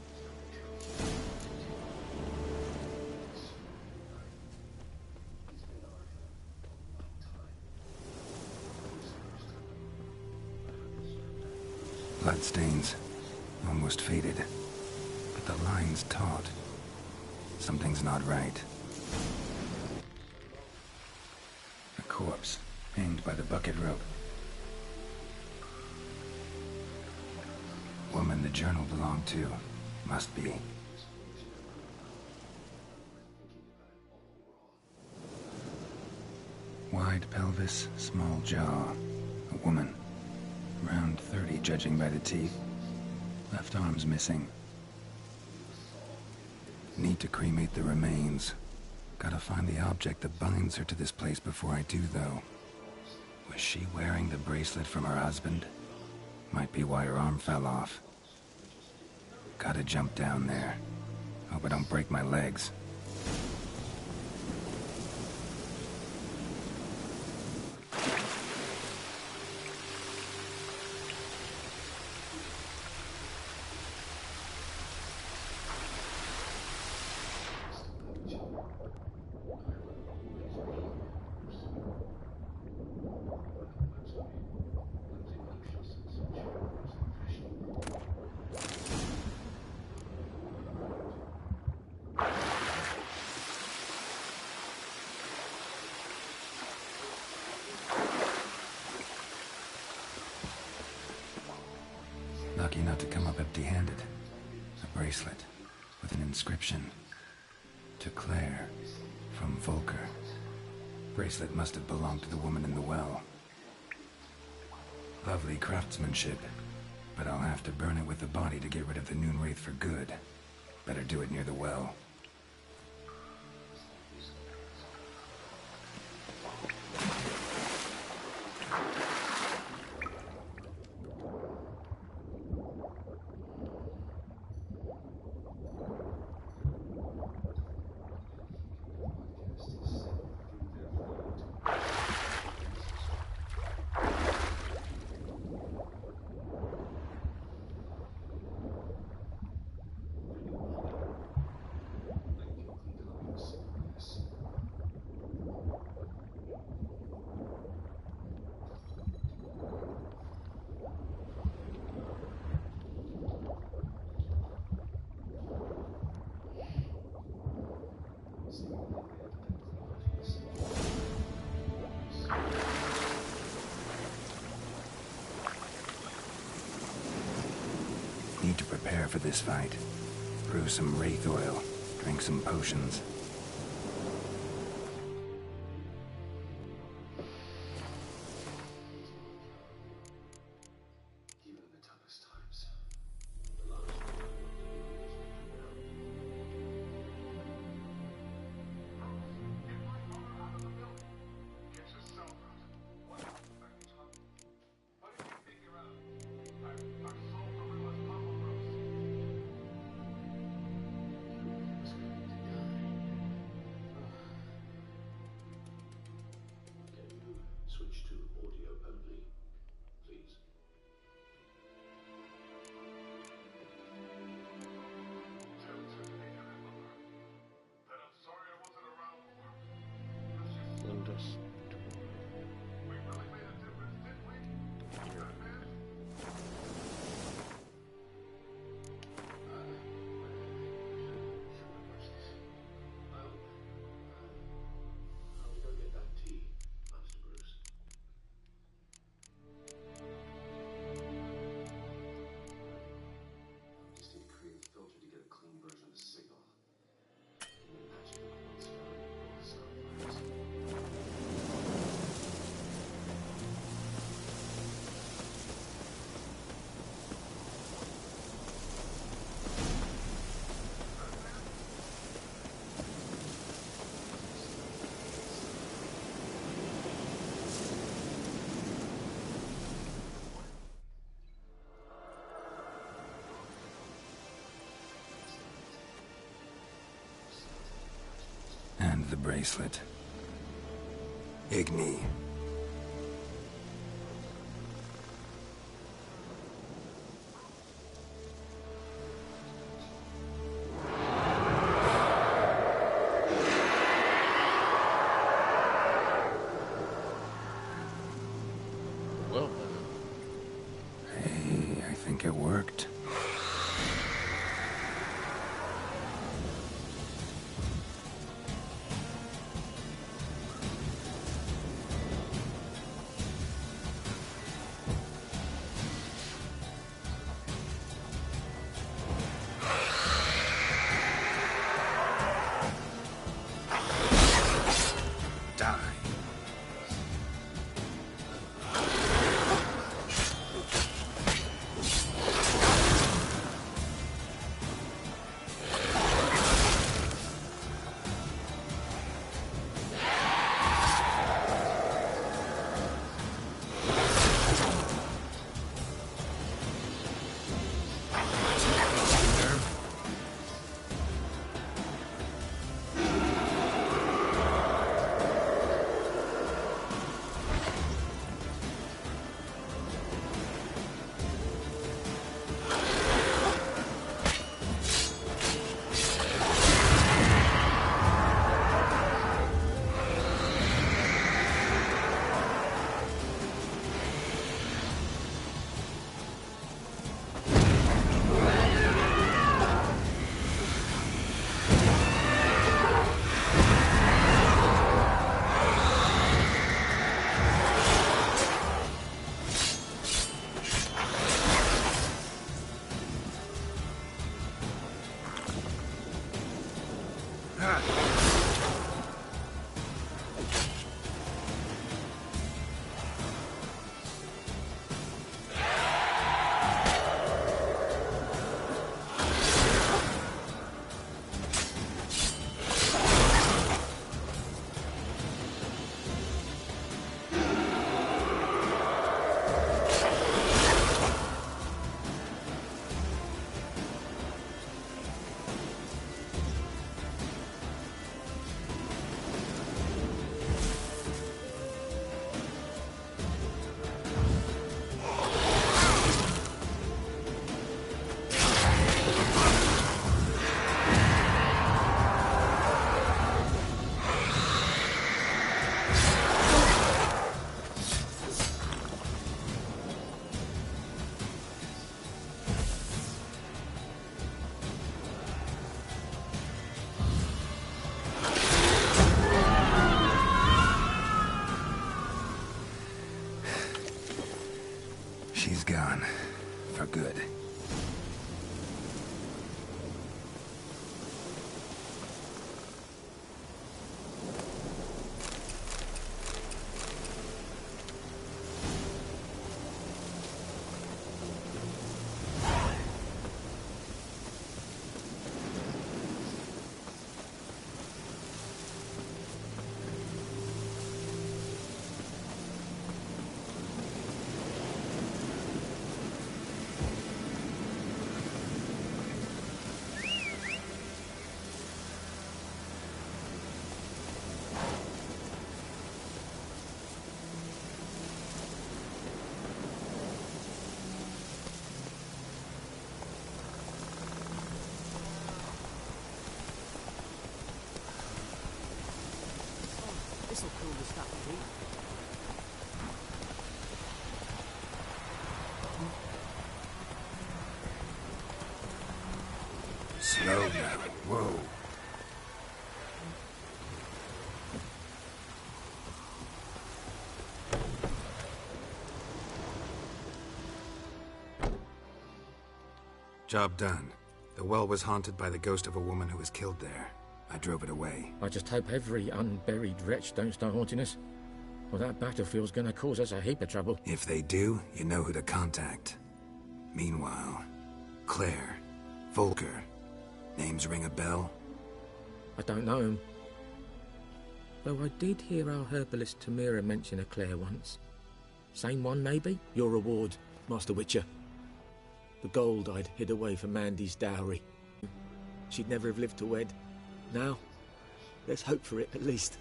S4: Bloodstains, almost faded. But the line's taut. Something's not right. A corpse, hanged by the bucket rope. Woman the journal belonged to. Must be. Wide pelvis, small jaw. A woman. Around 30, judging by the teeth. Left arm's missing. Need to cremate the remains. Gotta find the object that binds her to this place before I do, though. Was she wearing the bracelet from her husband? Might be why her arm fell off. Gotta jump down there. Hope I don't break my legs. lucky not to come up empty-handed. A bracelet with an inscription. To Claire, from Volker. Bracelet must have belonged to the woman in the well. Lovely craftsmanship, but I'll have to burn it with the body to get rid of the Noon Wraith for good. Better do it near the well. Need to prepare for this fight. Brew some wraith oil, drink some potions. And the bracelet. Igni.
S1: Well,
S4: hey, I think it worked. She's gone. For good.
S12: This'll cool the stuff a bit.
S4: Slow now. Whoa. Job done. The well was haunted by the ghost of a woman who was killed there. I drove it away.
S19: I just hope every unburied wretch don't start haunting us. Well, that battlefield's gonna cause us a heap of trouble.
S4: If they do, you know who to contact. Meanwhile, Claire, Volker, names ring a bell?
S19: I don't know him. Though I did hear our herbalist Tamira mention a Claire once. Same one, maybe? Your reward, Master Witcher. The gold I'd hid away for Mandy's dowry. She'd never have lived to wed. Now, let's hope for it, at least.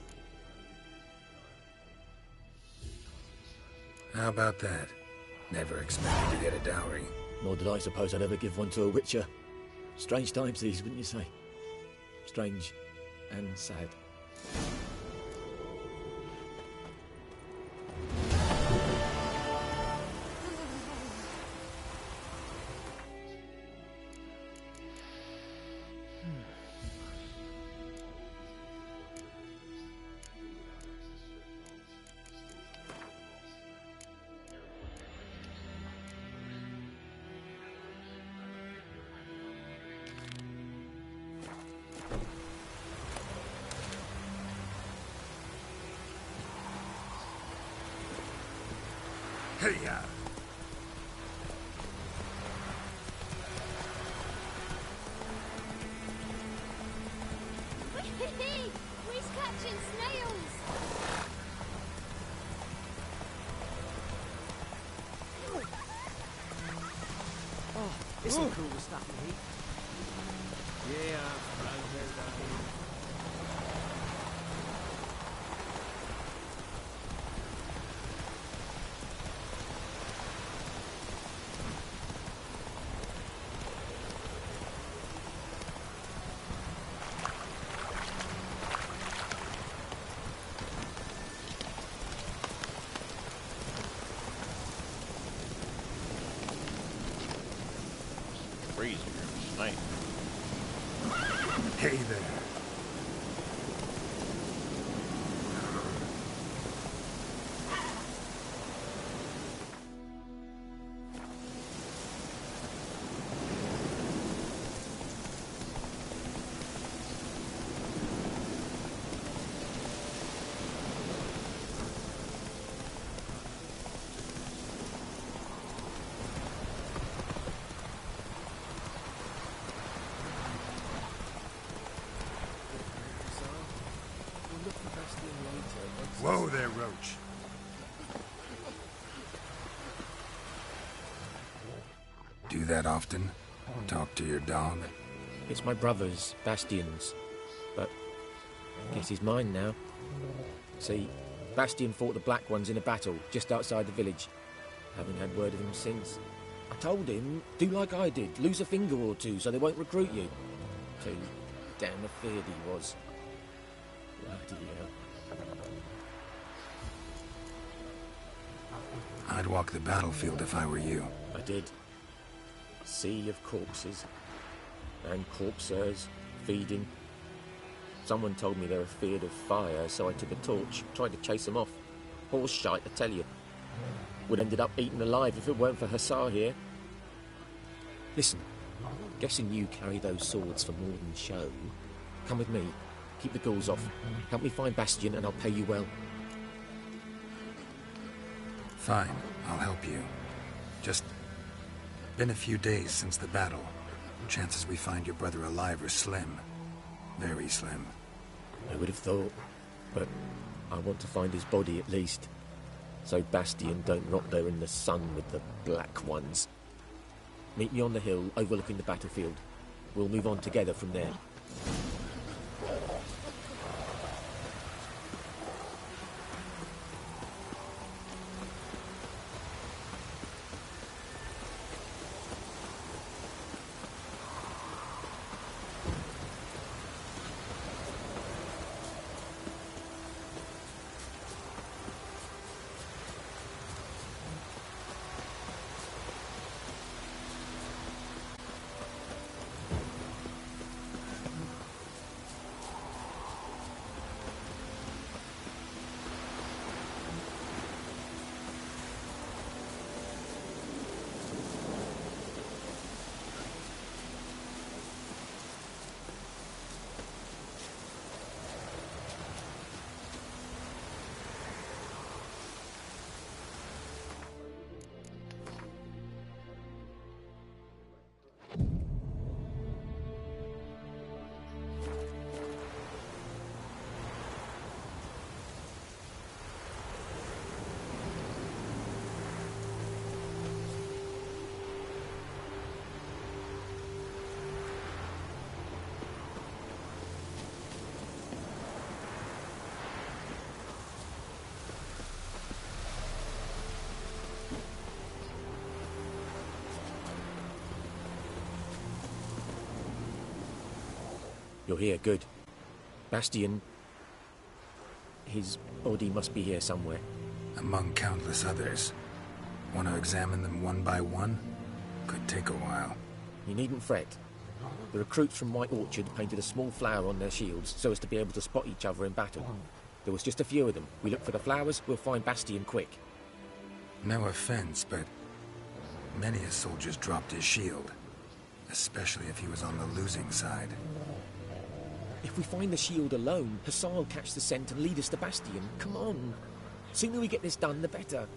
S4: How about that? Never expected to get a dowry.
S19: Nor did I suppose I'd ever give one to a Witcher. Strange times these, wouldn't you say? Strange and sad.
S4: Hey-ya!
S6: We're catching snails!
S12: Oh, this'll cool the stuff a heap.
S7: Yeah,
S1: Freezing tonight.
S4: Hey there. Whoa there, Roach. Do that often? Talk to your dog?
S19: It's my brother's, Bastion's. But I guess he's mine now. See, Bastion fought the Black Ones in a battle just outside the village. Haven't had word of him since. I told him, do like I did, lose a finger or two so they won't recruit you. Too damn afeard he was. Bloody hell.
S4: I'd walk the battlefield if I were you.
S19: I did. Sea of corpses. And corpsers, feeding. Someone told me they were feared of fire, so I took a torch, tried to chase them off. Horse shite, I tell you. Would have ended up eaten alive if it weren't for Hussar here. Listen, guessing you carry those swords for more than show. Come with me. Keep the ghouls off. Help me find Bastion and I'll pay you well.
S4: Fine, I'll help you. Just been a few days since the battle. Chances we find your brother alive are slim. Very slim.
S19: I would have thought, but I want to find his body at least. So Bastion don't rot there in the sun with the black ones. Meet me on the hill overlooking the battlefield. We'll move on together from there. You're here, good. Bastion... his body must be here somewhere.
S4: Among countless others. Want to examine them one by one? Could take a while.
S19: You needn't fret. The recruits from White Orchard painted a small flower on their shields so as to be able to spot each other in battle. There was just a few of them. We look for the flowers, we'll find Bastion quick.
S4: No offense, but many a soldier's dropped his shield. Especially if he was on the losing side.
S19: If we find the shield alone, Hussar will catch the scent and lead us to Bastion. Come on. Sooner we get this done, the better.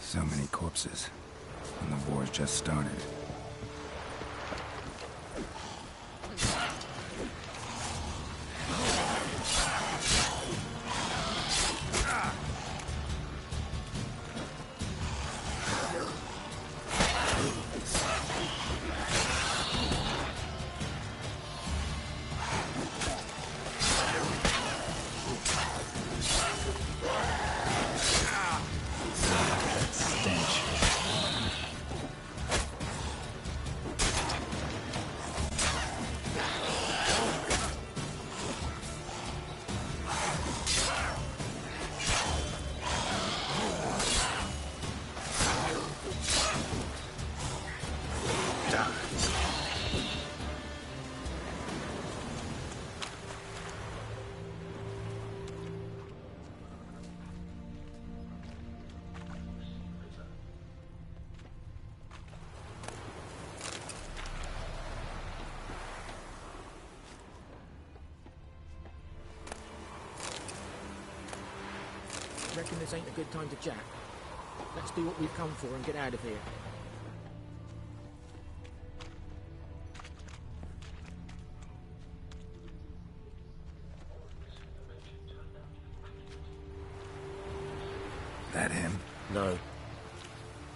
S4: So many corpses. And the war's just started.
S19: Reckon this ain't a good time to chat. Let's do what we've come for and get out of here.
S4: That him?
S19: No.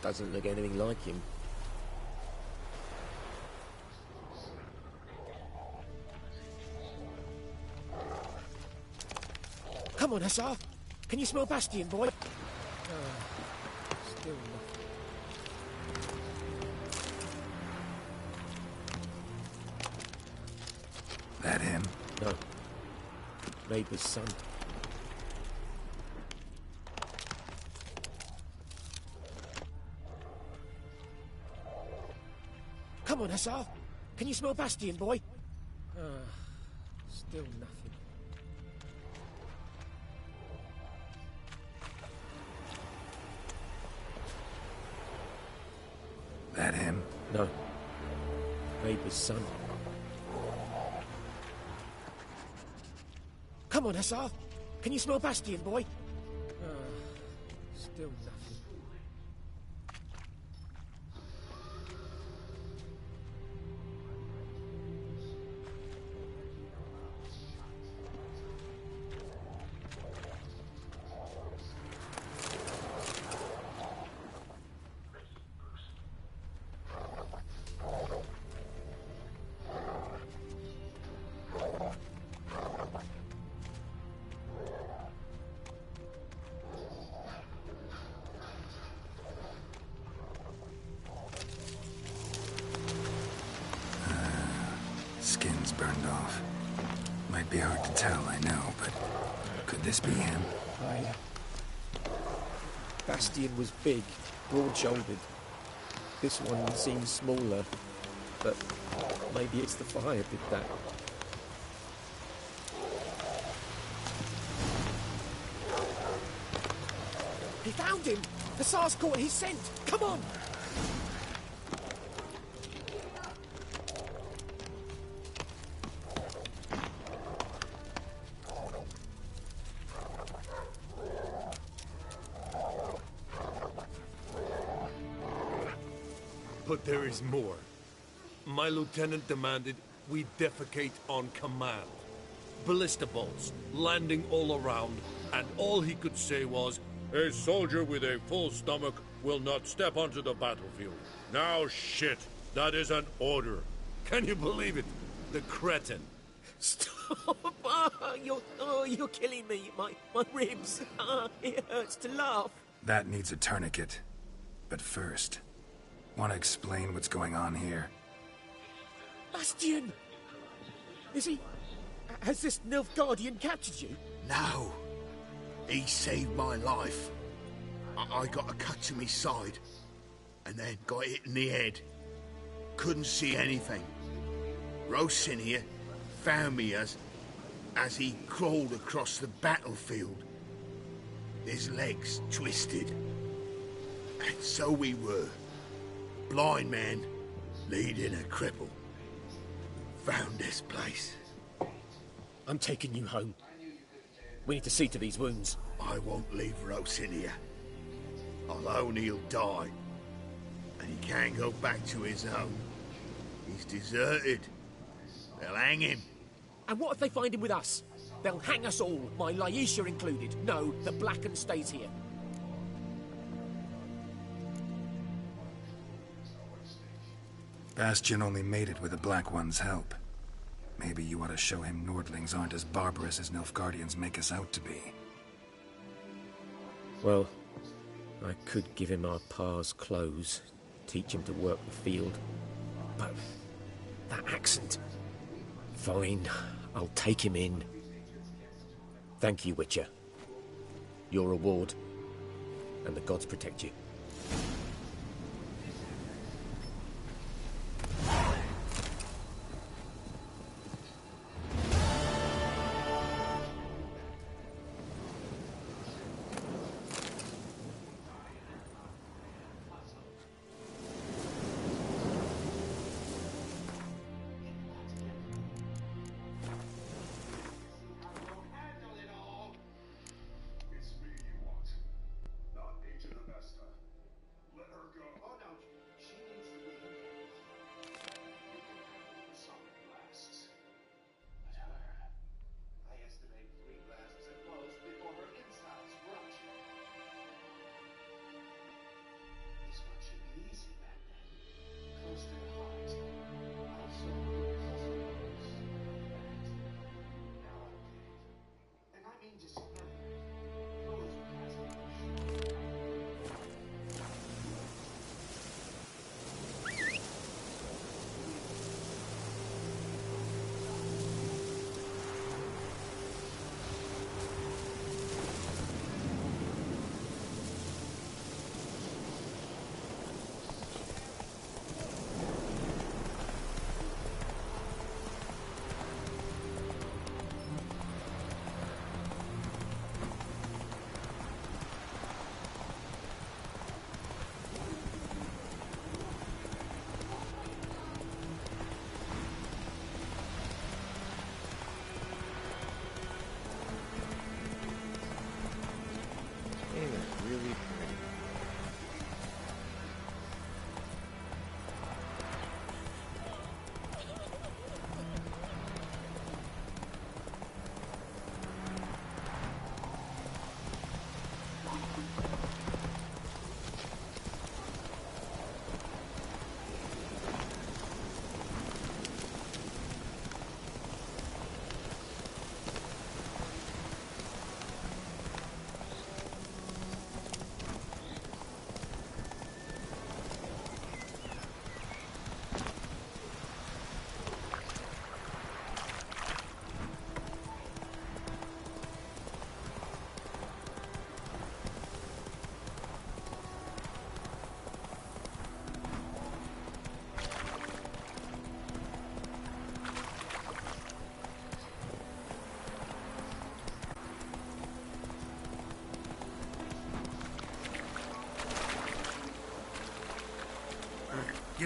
S19: Doesn't look anything like him. Come on, Hussar! Can you smell Bastion, boy? Still
S4: That him?
S19: No. Neighbour's son. Come on, Hussar! Can you smell Bastion, boy? Still nothing.
S4: That him?
S19: No. Neighbour's son. Come on, Hussar. Can you smell Bastion, boy? Still nothing.
S4: Skin's burned off. Might be hard to tell, I know, but could this be him?
S19: Bastion was big, broad-shouldered. This one seems smaller, but maybe it's the fire did that. He found him! The SARS caught his scent! Come on!
S20: But there is more. My lieutenant demanded we defecate on command. Ballista bolts, landing all around, and all he could say was, "A soldier with a full stomach will not step onto the battlefield." Now shit, that is an order. Can you believe it? The cretin.
S19: Stop! You're killing me. My ribs. It hurts to laugh.
S4: That needs a tourniquet. But first, want to explain what's going on here?
S19: Bastion! Is he... Has this Nilfgaardian captured you?
S11: No. He saved my life. I got a cut to my side, and then got hit in the head. Couldn't see anything. Rosinia found me as he crawled across the battlefield. His legs twisted. And so we were. Blind man leading a cripple. Found this place.
S19: I'm taking you home. We need to see to these wounds.
S11: I won't leave Rosinia. Alone he'll die. And he can't go back to his own. He's deserted. They'll hang him.
S19: And what if they find him with us? They'll hang us all, my Laisha included. No, the Blacken stays here.
S4: Bastion only made it with the Black One's help. Maybe you ought to show him Nordlings aren't as barbarous as Nilfgaardians make us out to be.
S19: Well, I could give him our pa's clothes, teach him to work the field. But that accent... Fine, I'll take him in. Thank you, Witcher. Your reward, and the gods protect you.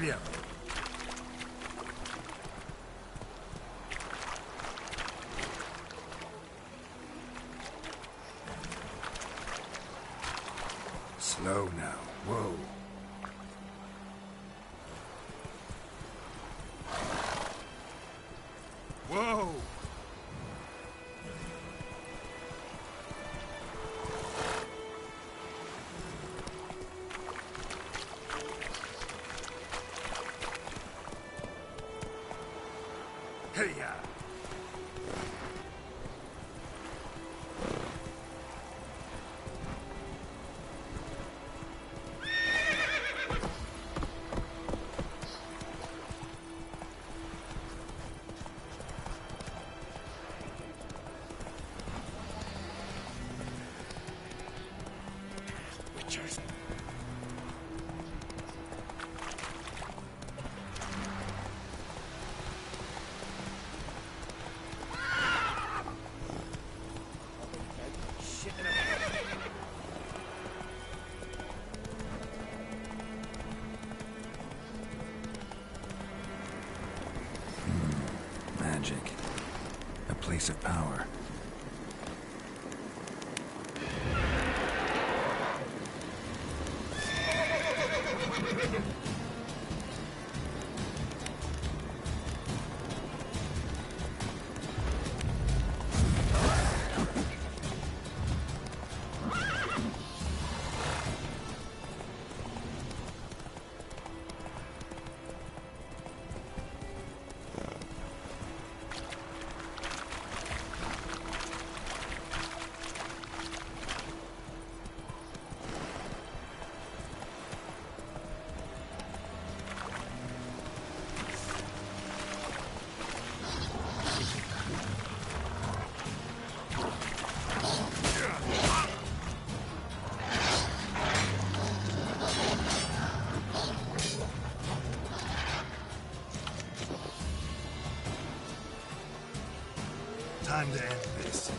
S11: you.
S4: Slow now. Whoa.
S11: Whoa! Hey-ya! Witchers.
S4: Magic. A place of power. Time to end this.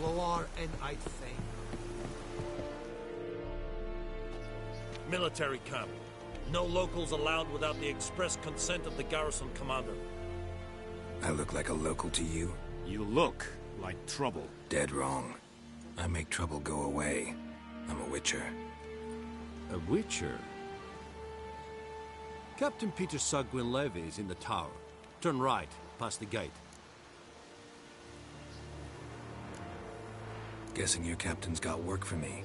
S11: Loar and I think.
S20: Military camp. No locals allowed without the express consent of the garrison commander.
S4: I look like a local to you?
S9: You look like trouble.
S4: Dead wrong. I make trouble go away. I'm a witcher.
S16: A witcher? Captain Peter Sagwin Levy is in the tower. Turn right, past the gate.
S4: Guessing your captain's got work for me.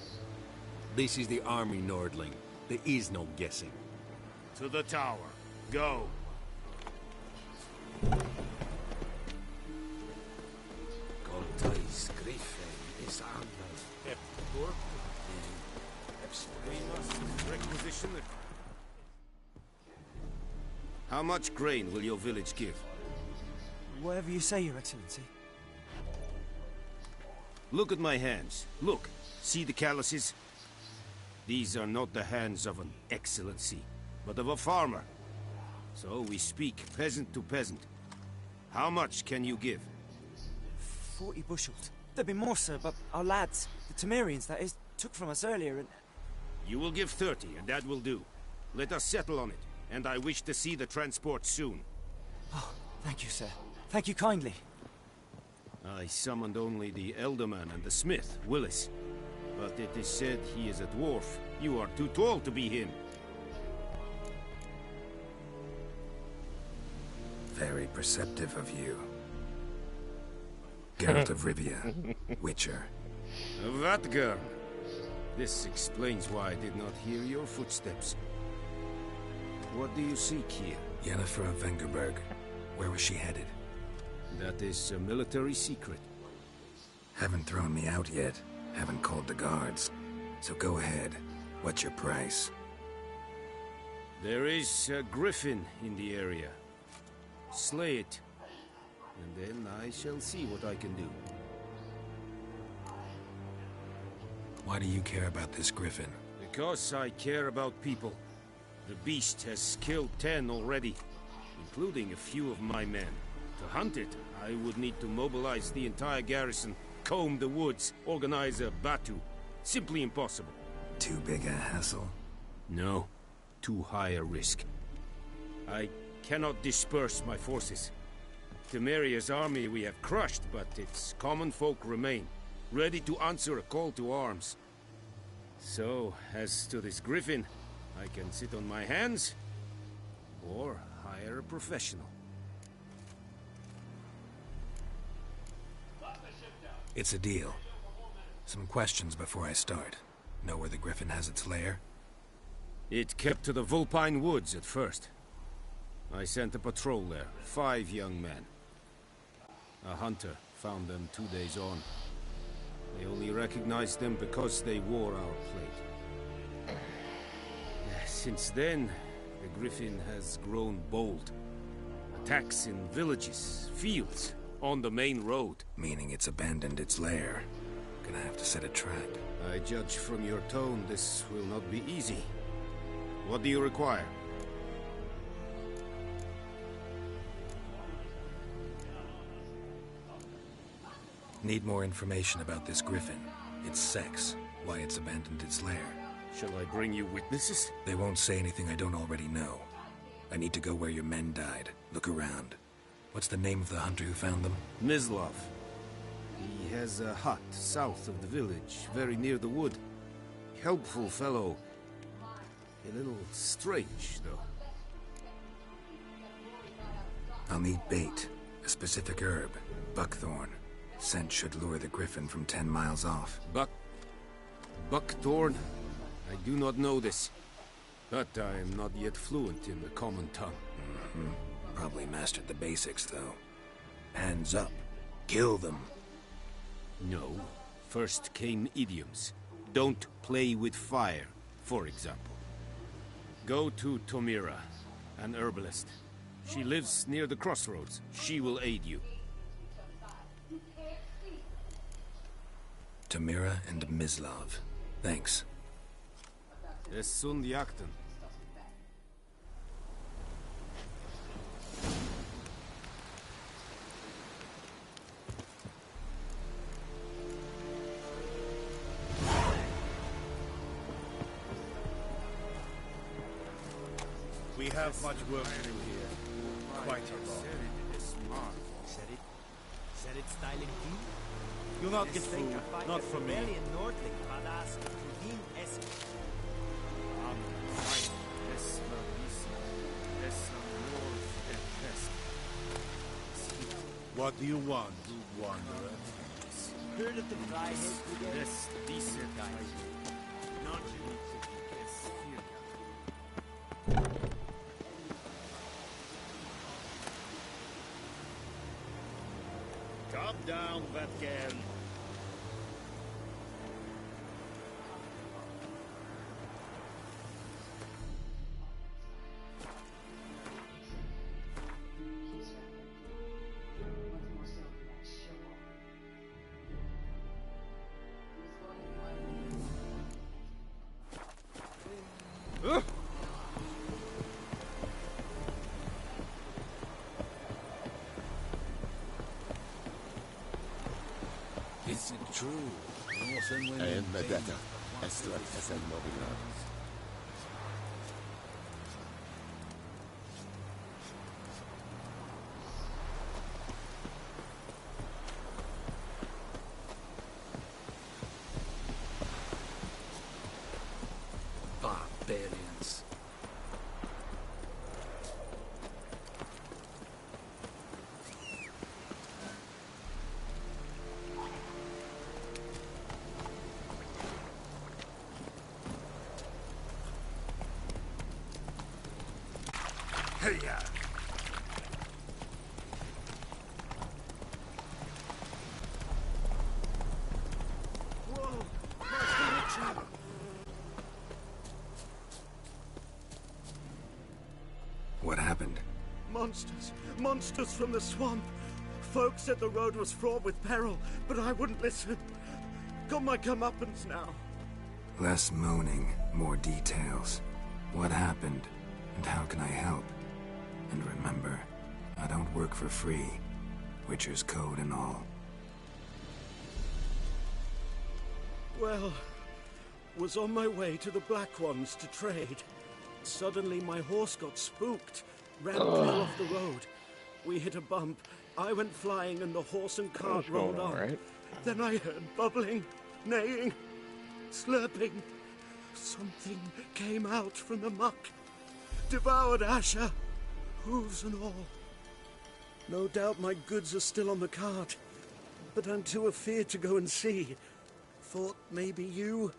S20: This is the army, Nordling. There is no guessing.
S9: To the tower. Go. How much grain will your village give?
S12: Whatever you say, Your Excellency.
S9: Look at my hands. Look. See the calluses? These are not the hands of an excellency, but of a farmer. So we speak peasant to peasant. How much can you give?
S12: 40 bushels. There'd be more, sir, but our lads, the Temerians, that is, took from us earlier and...
S9: You will give 30, and that will do. Let us settle on it, and I wish to see the transport soon.
S12: Oh, thank you, sir. Thank you kindly.
S9: I summoned only the Elderman and the smith, Willis. But it is said he is a dwarf. You are too tall to be him.
S4: Very perceptive of you. Geralt of Rivia, Witcher.
S9: Vatgern. This explains why I did not hear your footsteps. What do you seek here?
S4: Yennefer of Vengerberg. Where was she headed?
S9: That is a military secret.
S4: Haven't thrown me out yet. Haven't called the guards. So go ahead. What's your price?
S9: There is a griffin in the area. Slay it. And then I shall see what I can do.
S4: Why do you care about this griffin?
S9: Because I care about people. The beast has killed 10 already, including a few of my men. To hunt it, I would need to mobilize the entire garrison, comb the woods, organize a batu. Simply impossible.
S4: Too big a hassle?
S9: No. Too high a risk. I cannot disperse my forces. Temeria's army we have crushed, but its common folk remain, ready to answer a call to arms. So, as to this griffin, I can sit on my hands, or hire a professional.
S4: It's a deal. Some questions before I start. Know where the griffin has its lair?
S9: It kept to the Vulpine Woods at first. I sent a patrol there, 5 young men. A hunter found them 2 days on. They only recognized them because they wore our plate. Since then, the griffin has grown bold. Attacks in villages, fields, on the main road.
S4: Meaning it's abandoned its lair. Gonna have to set a trap.
S9: I judge from your tone this will not be easy. What do you require?
S4: Need more information about this griffin. Its sex, why it's abandoned its lair.
S9: Shall I bring you witnesses?
S4: They won't say anything I don't already know. I need to go where your men died. Look around. What's the name of the hunter who found them?
S9: Mislav. He has a hut south of the village, very near the wood. Helpful fellow. A little strange, though.
S4: I'll need bait. A specific herb. Buckthorn. Scent should lure the griffin from 10 miles off.
S9: Buckthorn? I do not know this. But I am not yet fluent in the common tongue.
S4: Probably mastered the basics, though. Hands up. Kill them.
S9: No. First came idioms. Don't play with fire, for example. Go to Tomira, an herbalist. She lives near the crossroads. She will aid you.
S4: Tomira and Mislav. Thanks.
S9: Es sunt jakten.
S11: We have much work to do here. Quite a lot.
S12: Said it styling you?
S11: You'll not get food, not from me. What do you want, wanderer?
S12: Heard of the Dryheads Brigade?
S14: This, these guys. Not unique to this here.
S9: Calm down, Vatgern.
S11: Is it true? Northern women
S8: En med
S11: being
S8: detta, Estrat SN Mobilar.
S11: barbarians?
S9: Hey-ya!
S11: Whoa! Master Richard!
S4: What happened?
S11: Monsters! Monsters from the swamp! Folks said the road was fraught with peril, but I wouldn't listen. Got my comeuppance now.
S4: Less moaning, more details. What happened, and how can I help? And remember, I don't work for free. Witcher's code and all.
S11: Well, was on my way to the Black Ones to trade. Suddenly my horse got spooked, ran clear off the road. We hit a bump, I went flying and the horse and cart rolled on.
S1: Right.
S11: Then I heard bubbling, neighing, slurping. Something came out from the muck, devoured Asher, hooves and all. No doubt my goods are still on the cart, but I'm too afeard to go and see. Thought maybe you.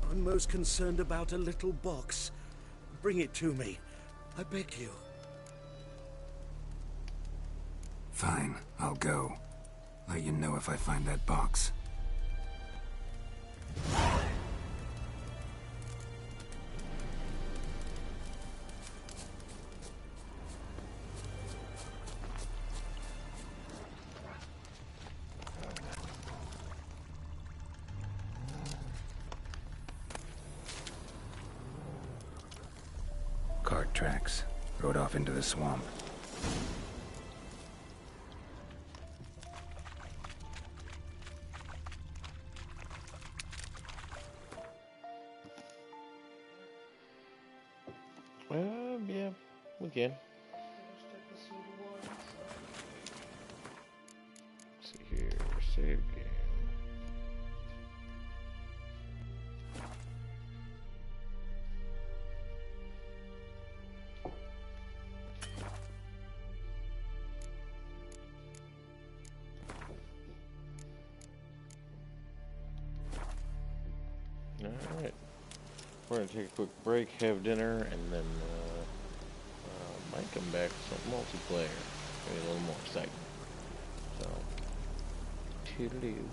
S11: I'm most concerned about a little box. Bring it to me, I beg you.
S4: Fine, I'll go. Let you know if I find that box. Cart tracks. Rode off into the swamp.
S1: Yeah, we can. Let's see here, save game. Alright. We're going to take a quick break, have dinner, and then might come back with some multiplayer. Maybe a little more exciting. So, toodaloo.